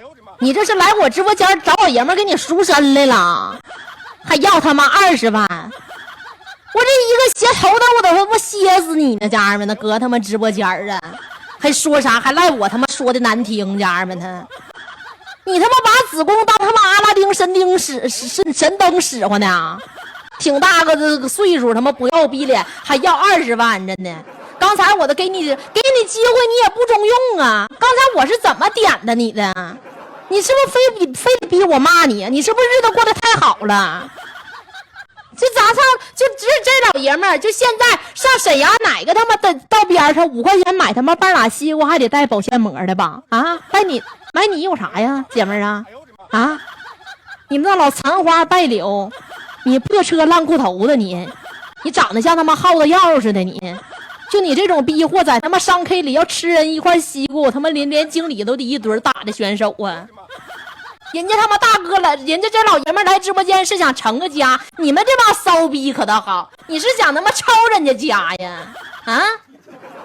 Speaker 1: 你这是来我直播间找老爷们给你赎身来了，还要他妈20万！我这一个斜头的，我都他妈歇死你呢，家人们！那搁他妈直播间啊，还说啥？还赖我他妈说的难听，家人们他！你他妈把子宫当他妈阿拉丁神灯使唤呢？挺大个这个岁数，他妈不要逼脸，还要20万，真的！刚才我都给你机会，你也不中用啊！刚才我是怎么点的你的？你是不是非得逼我骂你？你是不是日子过得太好了？这咋上？就这老爷们儿，就现在上沈阳哪个他妈的道边上5块钱买他妈半拉西瓜还得带保鲜膜的吧？啊，买你有啥呀，姐们儿啊？啊，你们那老残花败柳，你破车烂裤头子你长得像他妈耗子药似的你。就你这种逼货，在他妈商 K 里要吃人一块西瓜，我他妈连经理都得一堆打的选手啊！人家他妈大哥了，人家这老爷们来直播间是想成个家，你们这帮骚逼可倒好，你是想他妈抄人家家呀？啊，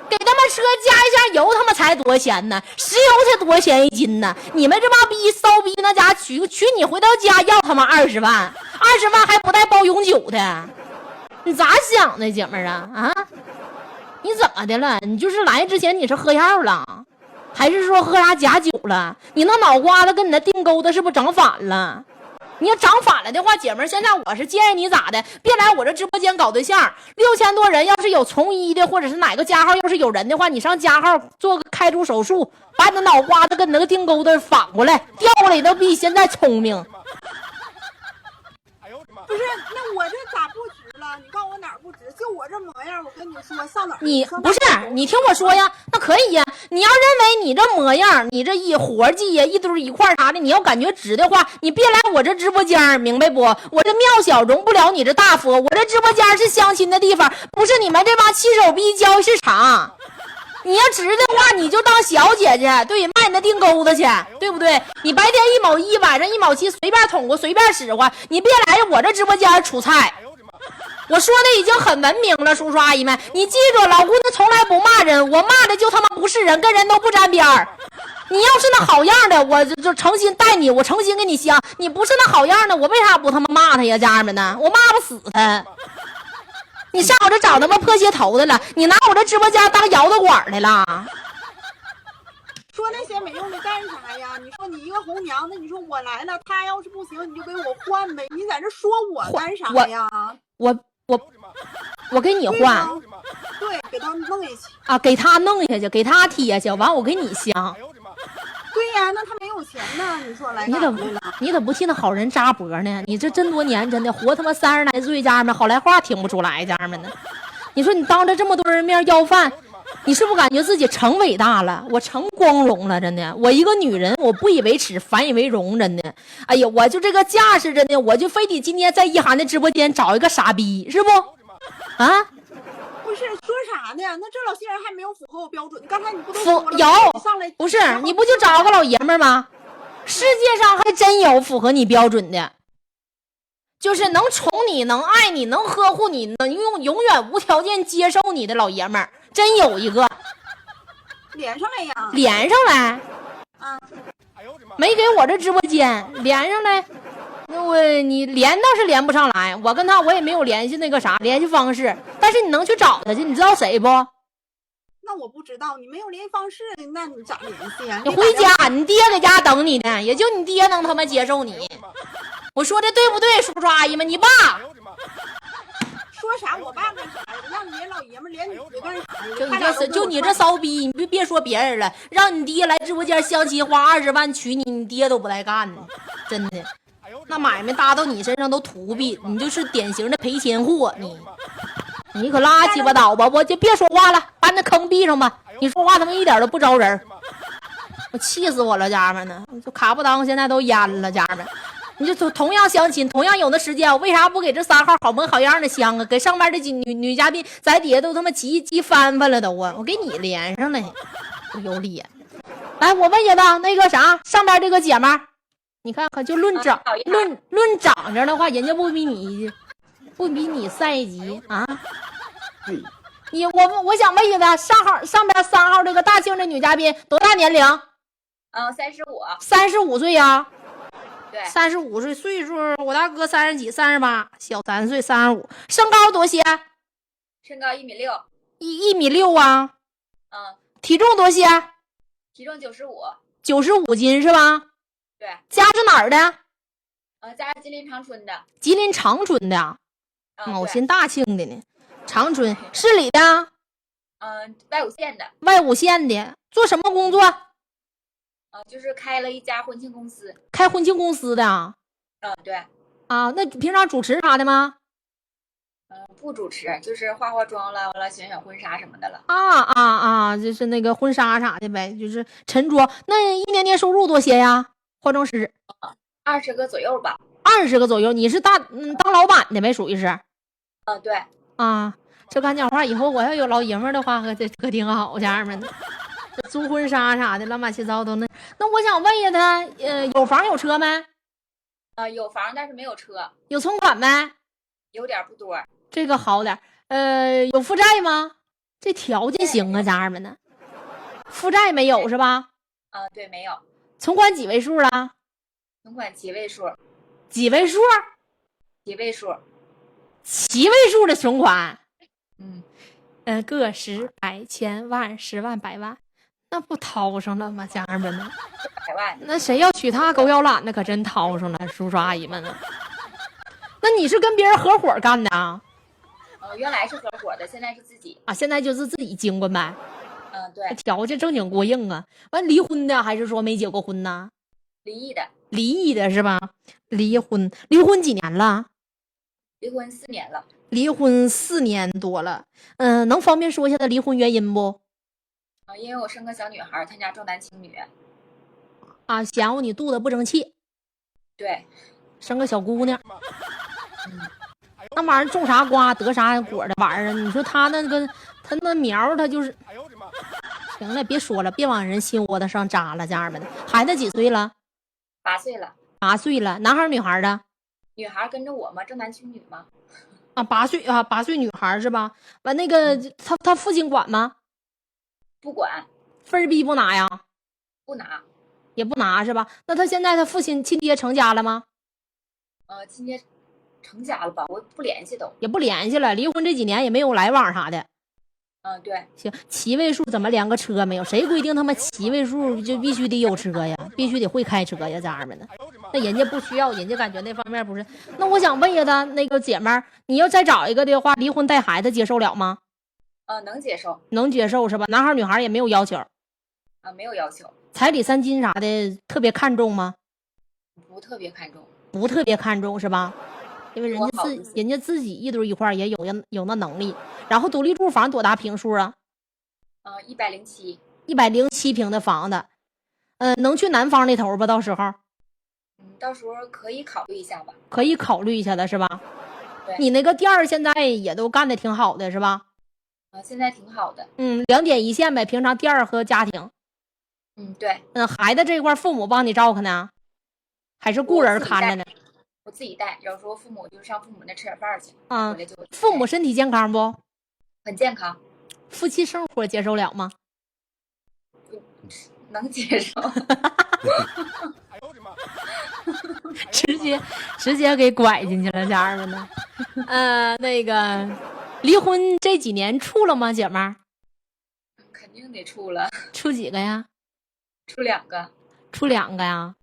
Speaker 1: 给他们车加一下油，他妈才多少钱呢？石油才多少钱1斤呢？你们这帮逼骚逼那家娶你回到家要他妈20万，20万还不带包永久的，你咋想的，姐们儿啊？啊？你怎么的了？你就是来之前你是喝药了，还是说喝啥假酒了？你那脑瓜子跟你那腚沟子是不是长反了？你要长反了的话，姐们儿，现在我是建议你咋的？别来我这直播间搞对象。6000多人，要是有从医的，或者是哪个加号要是有人的话，你上加号做个开颅手术，把你的脑瓜子跟你那个腚沟子反过来调过来，都比现在聪明。
Speaker 2: 不是，那我这咋不值了？你告诉我哪儿不值？就我这模样，我跟你说，上哪儿？
Speaker 1: 你不是你听我说呀，那可以呀。你要认为你这模样，你这一活计呀，一堆一块啥的，你要感觉值的话，你别来我这直播间，明白不？我这庙小容不了你这大佛，我这直播间是相亲的地方，不是你们这帮弃手逼交易市场。你要值的话，你就当小姐姐，对，卖那腚钩子去，对不对？你白天1毛1，晚上1毛7，随便捅过，随便使唤，你别来我这直播间出菜。我说的已经很文明了，叔叔阿姨们，你记住，老姑娘从来不骂人，我骂的就他妈不是人，跟人都不沾边儿。你要是那好样的，我就诚心待你，我诚心给你香。你不是那好样的，我为啥不他妈骂他呀，家人们呢？我骂不死他。你上我这找他妈破鞋头的了，你拿我这直播间当摇头馆来了。
Speaker 2: 说那些没用的干啥呀？你说你一个红娘子，你说我来了，他要是不行，你就给我换呗。你在这说我干啥呀？
Speaker 1: 我给你换，
Speaker 2: 对，给他弄下去
Speaker 1: 啊，给他弄下去，给他踢下去，完我给你香。
Speaker 2: 对呀，那他没有钱呢，你说来
Speaker 1: 你怎么不替那好人扎脖呢？你这真多年真的活他妈30来岁，家人们好来话听不出来，家人们呢？你说你当着这么多人面要饭，你是不是感觉自己成伟大了？我成光荣了，真的。我一个女人，我不以为耻，反以为荣，真的。哎呀，我就这个架势，真的，我就非得今天在一涵的直播间找一个傻逼，是不？啊？
Speaker 2: 不是说啥呢？那这老些人还没有符合我标准。刚才你不都
Speaker 1: 说了有
Speaker 2: 上来
Speaker 1: 不是你不就找个老爷们儿吗？世界上还真有符合你标准的，就是能宠你、能爱你、能呵护你、能永远无条件接受你的老爷们儿，真有一个。
Speaker 2: 连上来呀！
Speaker 1: 连上来
Speaker 2: 啊！
Speaker 1: 没给我这直播间连上来。那你连倒是连不上来，我跟他我也没有联系那个啥联系方式，但是你能去找他去，你知道谁不？
Speaker 2: 那我不知道，你没有联系方式，那你咋联系呀？
Speaker 1: 你回家，你爹在家等你呢，也就你爹能他妈接受你。我说的对不对，叔叔阿姨们？你爸
Speaker 2: 说啥？我爸干啥呀？让你连老爷们连女的干
Speaker 1: 就
Speaker 2: 啥？
Speaker 1: 就你这骚逼，你别说别人了，让你爹来直播间相亲花20万娶你，你爹都不带干的，真的。那买卖搭到你身上都土逼，你就是典型的赔钱货，你可拉鸡巴倒吧！我就别说话了，把那坑闭上吧。你说话他妈一点都不招人，我气死我了，家人们呢！就卡不当现在都淹了，家人们。你就同样相亲，同样有那时间，我为啥不给这3号好模好样的相啊？给上边的女嘉宾在底下都他妈急翻了都啊！我给你连上了，不有脸。来，我问一下那个啥，上边这个姐们儿，你看看就论长长相的话，人家不比你赛级啊？我想问一下，上边3号这个大庆的女嘉宾多大年龄？35岁呀。
Speaker 5: 对
Speaker 1: ，35岁岁数，我大哥30几38，小3岁35，身高多些？
Speaker 5: 身高1.6米
Speaker 1: ，1.6米啊。体重多些？
Speaker 5: 体重
Speaker 1: 95斤是吧？
Speaker 5: 对。
Speaker 1: 家是哪儿的？
Speaker 5: 家是吉林长春的。
Speaker 1: 吉林长春的。我寻大庆的呢。长春市里的？
Speaker 5: 外五县的。
Speaker 1: 外五县的，做什么工作？
Speaker 5: 就是开了一家婚庆公司。
Speaker 1: 开婚庆公司的？
Speaker 5: 对。
Speaker 1: 那平常主持啥的吗？
Speaker 5: 不主持，就是化妆了，完了选婚纱什么的了。
Speaker 1: 就是那个婚纱啥的呗，就是陈桌。那一年收入多些呀？化妆师
Speaker 5: 20个左右吧。
Speaker 1: 20个左右，你是当老板的呗，属于是。
Speaker 5: 对。
Speaker 1: 这敢讲话，以后我要有老爷们的话，可挺好，家人们的。租婚纱啥的，乱七八糟都那。那我想问一下他，有房有车没？
Speaker 5: 有房，但是没有车。
Speaker 1: 有存款没？
Speaker 5: 有点不多。
Speaker 1: 这个好点。有负债吗？这条件行啊，家人们呢。负债没有是吧？
Speaker 5: 对，没有。
Speaker 1: 存款几位数了？
Speaker 5: 存款7位数。
Speaker 1: 几位数
Speaker 5: ？7位数。
Speaker 1: 7位数的存款。个10、百、千、万、10万、100万。那不掏上了吗，家人们呢
Speaker 5: ？100万。
Speaker 1: 那谁要娶她狗咬懒的，可真掏上了，叔叔阿姨们呢？那你是跟别人合伙干的啊？
Speaker 5: 原来是合伙的，现在是自己
Speaker 1: 现在就是自己经过呗。
Speaker 5: 对。
Speaker 1: 条件正经过硬啊。完离婚的还是说没结过婚呢？
Speaker 5: 离异的。
Speaker 1: 离异的是吧？离婚几年了？
Speaker 5: 离婚4年了。
Speaker 1: 离婚4年多了。能方便说一下他离婚原因不？
Speaker 5: 因为我生个小女孩，他家重男轻女。
Speaker 1: 嫌我你肚子不争气。
Speaker 5: 对。
Speaker 1: 生个小姑娘。那玩意儿种啥瓜得啥果的玩意儿，你说他那苗他就是。行了，别说了，别往人心窝子上扎了，家人们的。孩子几岁了
Speaker 5: ？8岁了。
Speaker 1: 8岁了，男孩女孩的？
Speaker 5: 女孩跟着我嘛，重男轻女嘛。
Speaker 1: 8岁女孩是吧？完那个他父亲管吗？
Speaker 5: 不管。
Speaker 1: 分逼不拿呀？
Speaker 5: 不拿。
Speaker 1: 也不拿是吧？那他现在他父亲亲爹成家了吗？
Speaker 5: 亲爹成家了吧？我不联系都。
Speaker 1: 也不联系了，离婚这几年也没有来往啥的。
Speaker 5: 对。
Speaker 1: 行，7位数怎么连个车没有？谁规定他妈7位数就必须得有车呀？必须得会开车呀，家人们呢？那人家不需要，人家感觉那方面不是。那我想问一下他那个姐们儿，你要再找一个的话，离婚带孩子接受了吗？
Speaker 5: 能接受。
Speaker 1: 能接受是吧？男孩女孩也没有要求。
Speaker 5: 没有要求。
Speaker 1: 彩礼3金啥的特别看重吗？
Speaker 5: 不特别看重。
Speaker 1: 不特别看重是吧？因为人家自己一堆一块也有那能力。然后独立住房多大平数啊
Speaker 5: ？107。
Speaker 1: 107平的房子。能去南方那头吧？到时候。
Speaker 5: 到时候可以考虑一下吧。
Speaker 1: 可以考虑一下的是吧？
Speaker 5: 对。
Speaker 1: 你那个店儿现在也都干得挺好的是吧？
Speaker 5: 现在挺好的。
Speaker 1: 2点一线呗，平常店儿和家庭。
Speaker 5: 对。
Speaker 1: 孩子这块父母帮你照看呢，还是雇人看着呢？
Speaker 5: 我自己带，有时候父母就上父母那吃点饭去。
Speaker 1: 父母身体健康不？
Speaker 5: 很健康。
Speaker 1: 夫妻生活接受了吗？
Speaker 5: 能接受。
Speaker 1: 直接给拐进去了，家人们呢？那个离婚这几年处了吗，姐们儿？
Speaker 5: 定得处了。
Speaker 1: 处几个呀？
Speaker 5: 处2个。
Speaker 1: 处2个呀？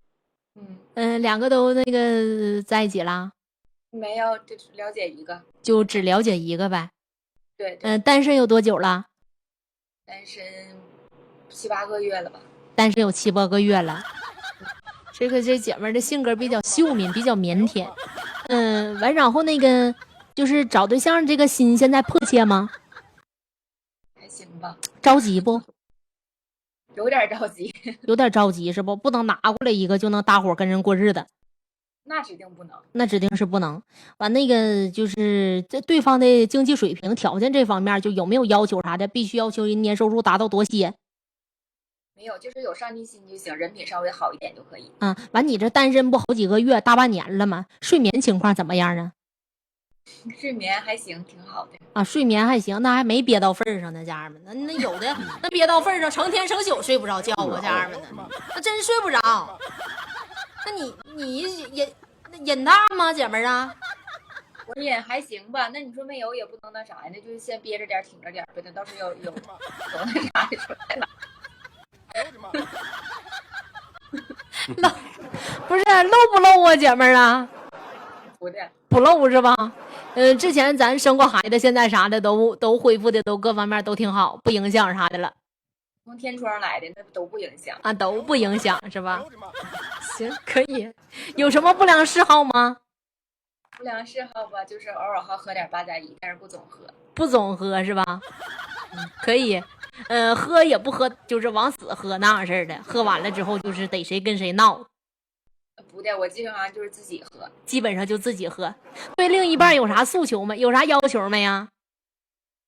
Speaker 5: 嗯
Speaker 1: 2个都那个在一起了？
Speaker 5: 没有，就了解1个。
Speaker 1: 就只了解1个呗？
Speaker 5: 对对。
Speaker 1: 单身有多久了？
Speaker 5: 单身7、8个月了吧？
Speaker 1: 单身有7、8个月了。这姐们儿的性格比较秀敏，比较腼腆。完然后那个就是找对象这个心现在迫切吗？
Speaker 5: 还行吧。
Speaker 1: 着急不？
Speaker 5: 有点着急。
Speaker 1: 有点着急是不？不能拿过来一个就能搭伙跟人过日子。
Speaker 5: 那指定不能。
Speaker 1: 那指定是不能。完那个就是这对方的经济水平条件这方面就有没有要求啥的？必须要求人年收入达到多些？
Speaker 5: 没有，就是有上进心就行，人品稍微好一点就可以。
Speaker 1: 完你这单身不好几个月，大半年了吗？睡眠情况怎么样啊？
Speaker 5: 睡眠还行，挺好的。
Speaker 1: 睡眠还行，那还没憋到份儿上呢，家人们。那有的那憋到份儿上，成天成宿睡不着觉啊，家人们呢，那真睡不着。那你瘾大吗，姐们儿啊？
Speaker 5: 我瘾还行吧，那你说没有也不能那啥呀，那就是先憋着点，挺着点呗，那到时候有那啥出来了。
Speaker 1: 漏不是漏不漏啊，姐们儿啊？不漏是吧？之前咱生过孩子，现在啥的都恢复的都各方面都挺好，不影响啥的了。
Speaker 5: 从天窗来的那都不影响
Speaker 1: 啊，都不影响是吧？行，可以。有什么不良嗜好吗？
Speaker 5: 不良嗜好吧，就是偶尔喝点8加1，但是不总喝。
Speaker 1: 不总喝是吧？可以。喝也不喝，就是往死喝那样式儿的。喝完了之后就是得谁跟谁闹。
Speaker 5: 不对，我基本上就是自己喝。
Speaker 1: 基本上就自己喝。对另一半有啥诉求没？有啥要求没呀？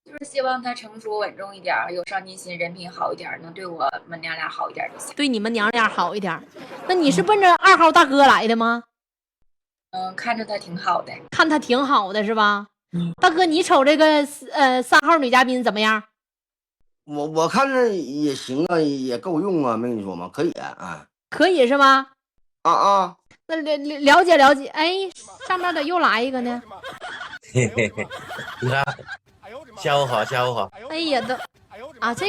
Speaker 5: 就是希望他成熟稳重一点，有上进心，人品好一点，能对我们娘俩好一点就行。
Speaker 1: 对你们娘俩好一点。那你是奔着2号大哥来的吗？
Speaker 5: 看着他挺好的。
Speaker 1: 看他挺好的是吧？大哥，你瞅这个3号女嘉宾怎么样？
Speaker 4: 我看着也行啊，也够用啊，没跟你说吗？可以啊。可
Speaker 1: 以是吧？
Speaker 4: 那
Speaker 1: 了解了解。哎，上面咋又来一个呢？
Speaker 6: 嘿嘿嘿，你看，下午好，下午好。
Speaker 1: 哎呀，都啊，这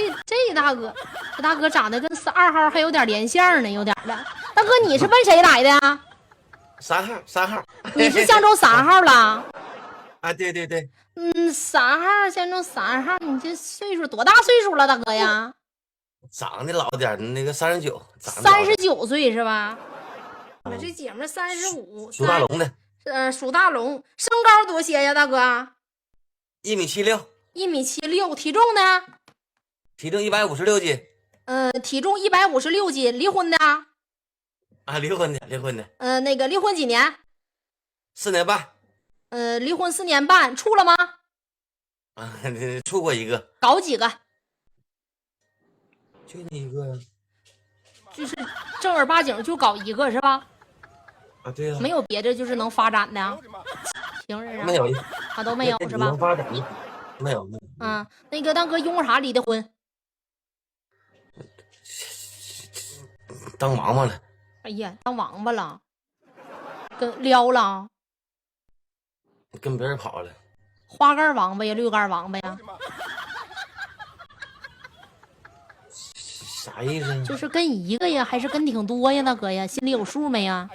Speaker 1: 大哥，这大哥长得跟2号还有点连相呢，有点的。大哥，你是奔谁来的呀
Speaker 6: ？3号。
Speaker 1: 你是相中3号了？
Speaker 6: 啊，对对对。
Speaker 1: 3号相中3号，你这岁数多大岁数了，大哥呀？
Speaker 6: 长得老点，那个39。
Speaker 1: 39岁是吧？我这姐们35，
Speaker 6: 属大龙的。
Speaker 1: 属大龙，身高多些呀，大哥
Speaker 6: ？1.76米。
Speaker 1: 1.76米，体重呢？
Speaker 6: 体重156斤。
Speaker 1: 体重156斤，离婚的？
Speaker 6: 啊，离婚的。
Speaker 1: 那个离婚几年
Speaker 6: ？4年半。
Speaker 1: 离婚4年半，处了吗？
Speaker 6: 啊，处过一个。
Speaker 1: 搞几个？
Speaker 6: 就那一个呀。
Speaker 1: 就是正儿八经就搞一个是吧？
Speaker 6: 啊，对呀。
Speaker 1: 没有别的就是能发展的？情人啊？
Speaker 6: 没有。
Speaker 1: 都没有是吧？
Speaker 6: 能发展的没有。
Speaker 1: 那个大哥因为啥离的婚？
Speaker 6: 当王八了。
Speaker 1: 哎呀，当王八了？跟撩了？
Speaker 6: 跟别人跑了。
Speaker 1: 花盖王八呀，绿盖王八呀？
Speaker 6: 啥意思？
Speaker 1: 就是跟一个呀，还是跟挺多呀，大哥呀？心里有数没呀？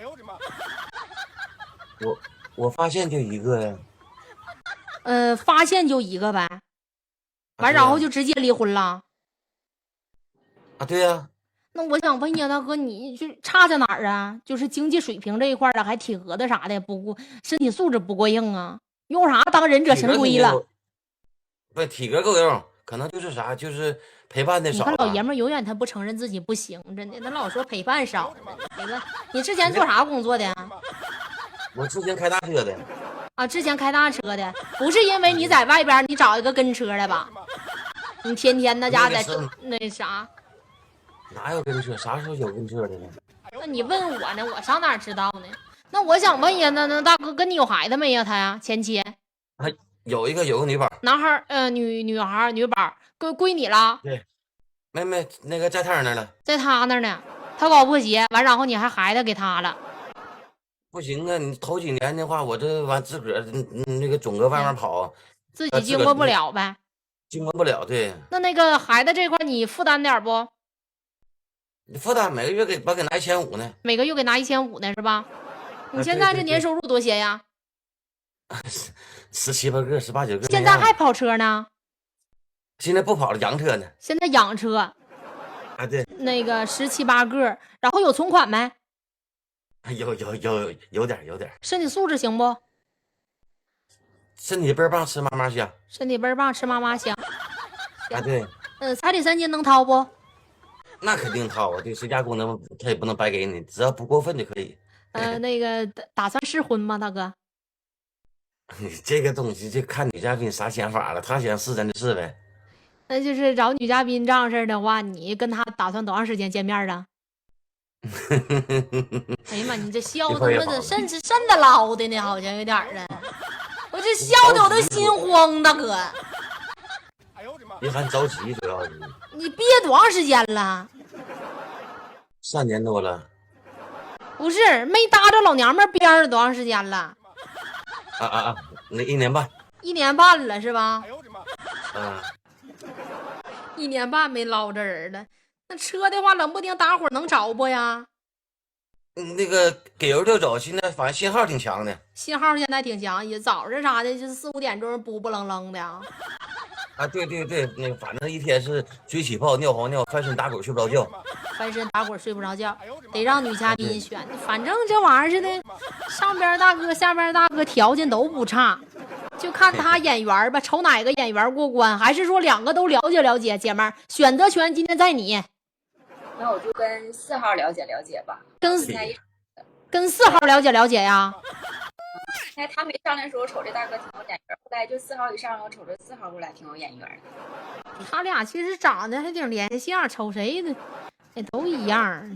Speaker 6: 我发现就一个呀。
Speaker 1: 发现就一个呗。完，然后就直接离婚了。
Speaker 6: 啊，对呀。
Speaker 1: 那我想问呀，大哥，你就差在哪儿啊？就是经济水平这一块的，还体格子啥的身体素质不过硬啊？用啥当忍者神龟了？
Speaker 6: 不，体格够用，可能就是啥，就是陪伴的少。
Speaker 1: 你看老爷们永远他不承认自己不行，真的，他老说陪伴少。陪伴，你之前做啥工作的？
Speaker 6: 我之前开大车的。
Speaker 1: 啊，之前开大车的，不是因为你在外边你找一个跟车的吧？你天天那家在那啥。
Speaker 6: 哪有跟车？啥时候有跟车的呢？
Speaker 1: 那你问我呢？我上哪知道呢？那我想问呀，那大哥跟你有孩子没呀？他呀，前妻？
Speaker 6: 有个女宝。
Speaker 1: 男孩女孩女宝归你了？
Speaker 6: 对，没那个在他那了。
Speaker 1: 在他那呢？他搞破鞋完，然后你还孩子给他了？
Speaker 6: 不行啊！你头几年的话，我这完自个儿那个总搁外面跑，
Speaker 1: 自己经过不了呗。
Speaker 6: 经关不了，对。
Speaker 1: 那个孩子这块你负担点不？
Speaker 6: 你负担每个月给拿1500呢，
Speaker 1: 每个月给拿1500呢，是吧？你现在这年收入多些呀
Speaker 6: ？17、8个，18、19个。
Speaker 1: 现在还跑车呢？
Speaker 6: 现在不跑了，洋车呢。
Speaker 1: 现在养车。
Speaker 6: 啊，对。
Speaker 1: 那个17、8个，然后有存款没？
Speaker 6: 有点。
Speaker 1: 身体素质行不？
Speaker 6: 身体倍儿棒，吃嘛嘛香。
Speaker 1: 身体倍儿棒，吃嘛嘛香。
Speaker 6: 啊，对。
Speaker 1: 彩礼3金能掏不？
Speaker 6: 那肯定掏啊，对，谁家工能他也不能白给你，只要不过分就可以。
Speaker 1: 那个打算试婚吗，大哥？
Speaker 6: 这个东西就看女嘉宾啥想法了，她想试咱就试呗。
Speaker 1: 那就是找女嘉宾这样式的话，你跟她打算多长时间见面啊？哎呀妈，你这笑的我这肾的捞的呢，好像有点啊。我这笑的我都心慌，大哥。
Speaker 6: 你还着急，主要是。
Speaker 1: 你毕业多长时间了
Speaker 6: ？3年多了。
Speaker 1: 不是，没搭着老娘们边儿多长时间了？
Speaker 6: 那1年半。
Speaker 1: 1年半了是吧？
Speaker 6: 嗯。
Speaker 1: 1年半没捞着人了。那车的话，冷不丁打会儿能找不呀？
Speaker 6: 那个给油就走，现在反正信号挺强的。
Speaker 1: 信号现在挺强，也早上啥的，就是4、5点钟不愣愣的啊。
Speaker 6: 对，那个反正一天是追起泡、尿黄尿、翻身打滚睡不着觉。
Speaker 1: 翻身打滚睡不着觉，得让女嘉宾选。反正这玩意儿似的，上边大哥、下边大哥条件都不差，就看他眼缘吧，瞅哪个眼缘过关，还是说2个都了解了解。姐们儿，选择权今天在你。
Speaker 5: 那我就跟4号了解了解吧。
Speaker 1: 跟4号了解了解呀。
Speaker 5: 哎，他没上来的时候瞅这大哥挺有眼缘，后来就4号一上来，我瞅这4号过来挺有眼缘的。
Speaker 1: 他俩其实长得还挺连相，瞅谁的也都一样。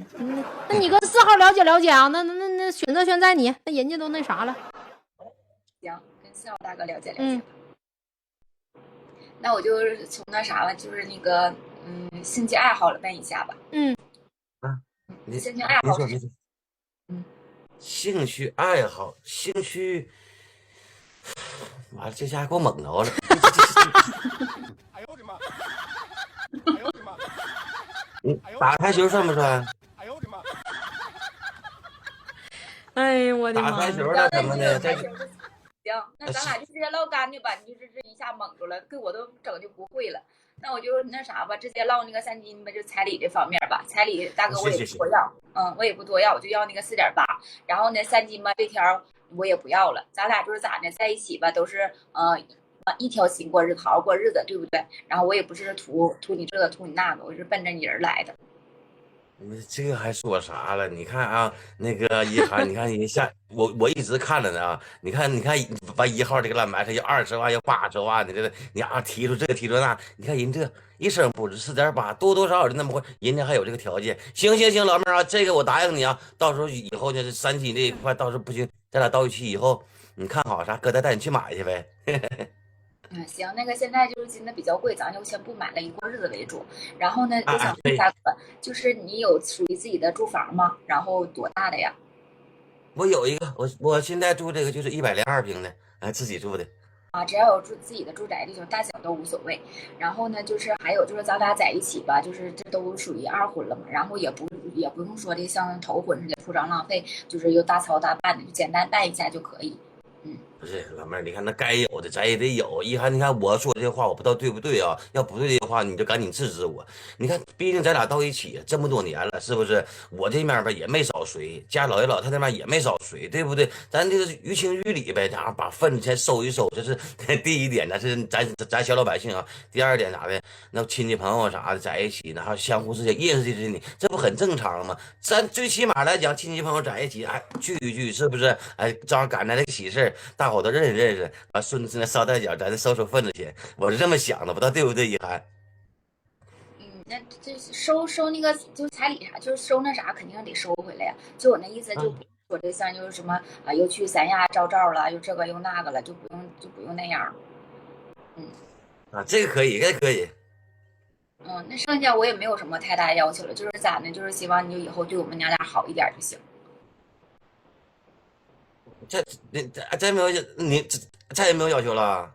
Speaker 1: 那你跟4号了解了解啊？那选择权在你，那人家都那啥了。
Speaker 5: 行，跟4号大哥了解了解吧。那我就从那啥了，就是那个兴趣爱好了问一下吧。
Speaker 6: 你
Speaker 5: 兴趣爱好是
Speaker 6: 兴趣爱好，完了，这下给我蒙着了。
Speaker 3: 哎呦我的妈！
Speaker 6: 打台球算不算？
Speaker 3: 哎呦我的妈！
Speaker 1: 哎呀，我的妈！
Speaker 6: 打台球了什么的，
Speaker 5: 行，那咱俩就直接唠干净吧。你就是这一下蒙住了，给我都整就不会了。那我就那啥吧，直接唠那个3金吧，就彩礼这方面吧。彩礼大哥我也不多要，我也不多要，我就要那个4.8。然后呢，3金吧这条我也不要了。咱俩就是咋的，在一起吧，都是一条心过日子，好好过日子，对不对？然后我也不是图你这个图你那个，我是奔着你人来的。
Speaker 6: 你这个还说啥了？你看啊，那个一涵，你看人下我一直看着呢啊，你看把1号这个烂白菜要20万要80万的，这个你提出这个提出那，你看人这一声不吱4.8，多多少少就那么会，人家还有这个条件。行，老妹儿啊，这个我答应你啊，到时候以后呢3金这一块，到时候不行，咱俩到一起以后，你看好啥，哥再带你去买去呗。
Speaker 5: 行，那个现在就是金的比较贵，咱就先不买了，以过日子为主。然后呢，我想问大哥，就是你有属于自己的住房吗？然后多大的呀？
Speaker 6: 我有一个，我现在住这个就是102平的，自己住的。
Speaker 5: 只要有自己的住宅就行，大小都无所谓。然后呢，就是还有就是咱俩在一起吧，就是这都属于2婚了嘛，然后也不用说的像头婚似的铺张浪费，就是又大操大办的，就简单办一下就可以。
Speaker 6: 不是老妹儿，你看那该有的咱也得有。一涵，你看我说这话我不知道对不对啊？要不对的话，你就赶紧制止我。你看，毕竟咱俩到一起这么多年了，是不是？我这面吧也没少随，家老爷老太那边也没少随，对不对？咱这个于情于理呗，然后把份子先收一收，这是第一点呢，是咱小老百姓啊。第二点啥的，那亲戚朋友啥的在一起，然后相互之间认识你，这不很正常吗？咱最起码来讲，亲戚朋友在一起，聚一聚，是不是？正好赶上这个喜事，大伙都认识，把孙子那捎带脚，咱收份子钱，我是这么想的，不知道对不对？一涵，
Speaker 5: 那这收那个就彩礼啥，就是收那啥，肯定得收回来呀。就我那意思，就不说这像就是什么又去三亚照了，又这个又那个了，就不用那样。
Speaker 6: 这个可以，这可以。
Speaker 5: 那剩下我也没有什么太大要求了，就是咋呢？就是希望你就以后对我们娘俩好一点就行。
Speaker 6: 这没有你再也没有要求了。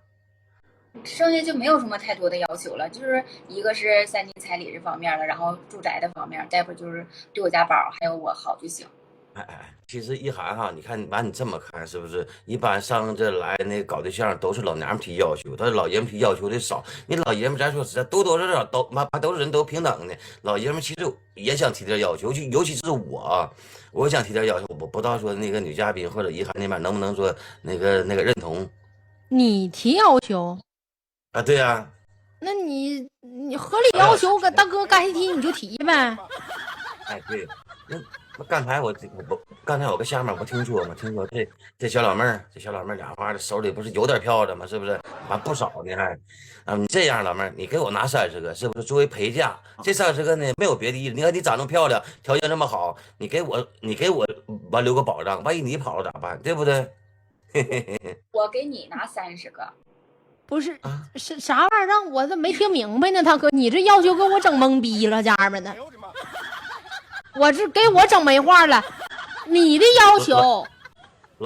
Speaker 5: 剩下就没有什么太多的要求了，就是一个是3金彩礼这方面的，然后住宅的方面，再不就是对我家宝还有我好就行。
Speaker 6: 其实一涵哈，你看完你这么看是不是？一般上这来那搞对象都是老娘们提要求，但是老爷们提要求的少。你老爷们咱说实在，多多少少都是人都平等的。老爷们其实也想提点要求，尤其是我想提点要求，我不知道说那个女嘉宾或者一涵那边能不能说那个认同。
Speaker 1: 你提要求
Speaker 6: 啊？对呀、啊。
Speaker 1: 那你合理要求，大哥该提你就提呗。
Speaker 6: 哎，对，那刚才我搁下面我听说这小老妹儿俩花的手里不是有点票子吗？是不是？完不少呢还。你这样老妹儿，你给我拿30个，是不是作为陪嫁？这30个呢没有别的意思。你看你长这么漂亮，条件这么好，你给我完留个保障，万一你跑了咋办？对不对？
Speaker 5: 我给你拿30个。
Speaker 1: 不是是啥玩意儿？让我这没听明白呢，大哥，你这要求给我整懵逼了，家人们呢？我这给我整没话了。你的要求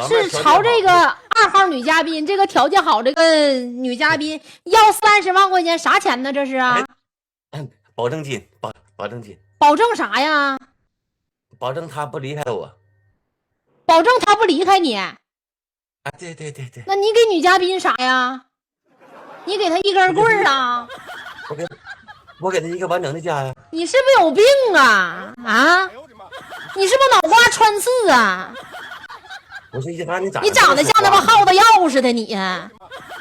Speaker 1: 是朝这个2号女嘉宾，这个条件好这个女嘉宾要30万块钱，啥钱呢？这是啊？
Speaker 6: 保证金，保证金。
Speaker 1: 保证啥呀？
Speaker 6: 保证他不离开我。
Speaker 1: 保证他不离开你？
Speaker 6: 啊，对。
Speaker 1: 那你给女嘉宾啥呀？你给他一根棍儿啊？
Speaker 6: 我给他一个完整的家呀。
Speaker 1: 你是不是有病啊？啊？你是不是脑瓜穿刺啊？
Speaker 6: 我说
Speaker 1: 你长得像他妈耗子药似的，你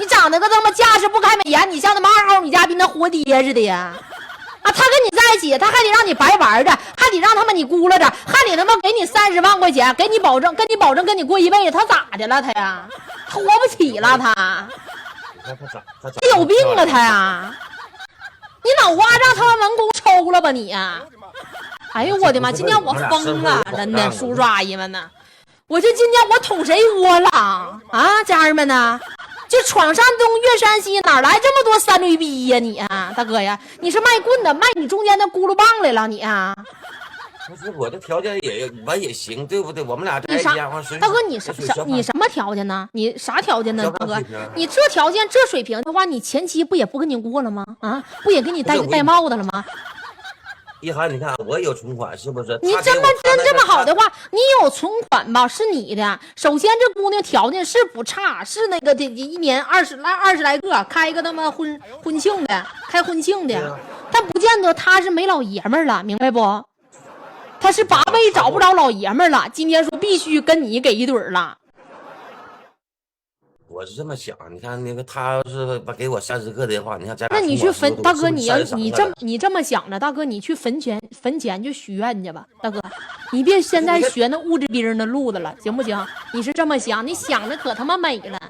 Speaker 1: 长得个他妈架势不开美颜，你像他妈2号女嘉宾那活爹似的呀！啊，他跟你在一起，他还得让你白玩着，还得让他妈你咕噜着，还得他妈给你30万块钱，跟你保证跟你过一辈子，他咋的了他呀？他活不起了他有病啊他呀！你脑瓜让他们门工抽了吧你呀！哎呦我的妈！今天我疯了，真的，叔叔阿姨们呢？我这今天我捅谁窝了啊？家人们呢？就闯山东越山西，哪来这么多三驴逼呀你啊，大哥呀！你是卖棍的，卖你中间的轱辘棒来了你啊！
Speaker 6: 不是我的条件也行，对不对？我们俩在一起
Speaker 1: 大哥你什么条件呢？你啥条件呢？大哥，你这条件这水平的话，你前妻不也不跟你过了吗？啊，不也给你戴帽子了吗？
Speaker 6: 一涵，你看我有存款是不是？
Speaker 1: 你这么好的话，你有存款吧是你的。首先这姑娘条件是不差，是那个一年20来个，开一个他妈婚庆的，开婚庆的，但不见得他是没老爷们儿了，明白不？他是8辈找不着老爷们儿了，今天说必须跟你给一对儿了。
Speaker 6: 我是这么想，你看那个他要是给我30个的话，你看咱俩
Speaker 1: 那你去坟，大哥你这么想着，大哥你去坟前就许愿去吧，大哥，你别现在学那物质兵的路子了，行不行？你是这么想，你想着可他妈美了，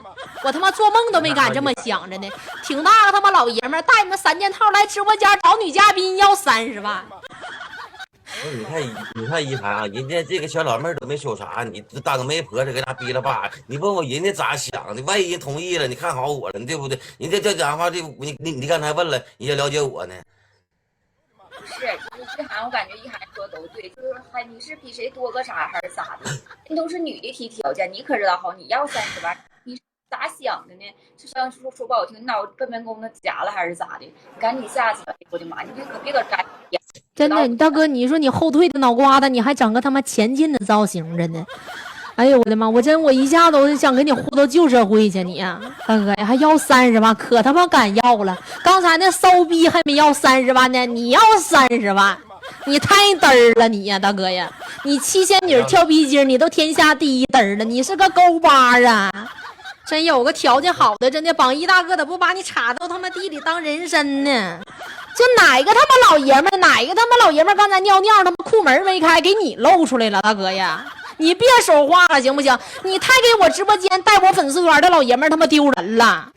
Speaker 1: 我他妈做梦都没敢这么想着呢。挺大个他妈老爷们儿带你们3件套来直播间找女嘉宾要30万。
Speaker 6: 你看一涵啊，人家这个小老妹儿都没说啥，你这当个媒婆这给他逼了吧？你问我人家咋想的？万一人同意了，你看好我了，对不对？人家这讲话，你刚才问了，你也了解我呢。
Speaker 5: 不是，就是一涵，我感觉一涵说的都对，就是你是比谁多个啥还是咋的？那都是女的提条件，你可知道好？你要30万，你咋想的呢？就像说不好听，你脑笨功的夹了还是咋的？你赶紧下去吧！我的妈，你这可别搁这。
Speaker 1: 真的，大哥，你说你后退的脑瓜子，你还整个他妈前进的造型，真的，哎呦我的妈！我一下都想给你糊到旧社会去，你呀、大哥呀，还要30万，可他妈敢要了！刚才那骚逼还没要30万呢，你要30万，你太嘚儿了你呀，大哥呀！你七仙女跳皮筋，你都天下第1嘚儿了，你是个勾巴啊！真有个条件好的，真的榜一大哥咋不把你插到他妈地里当人参呢？就哪个他妈老爷们儿刚才尿他妈裤门没开给你露出来了，大哥呀，你别说话了行不行？你太给我直播间带我粉丝团的老爷们儿他妈丢人了。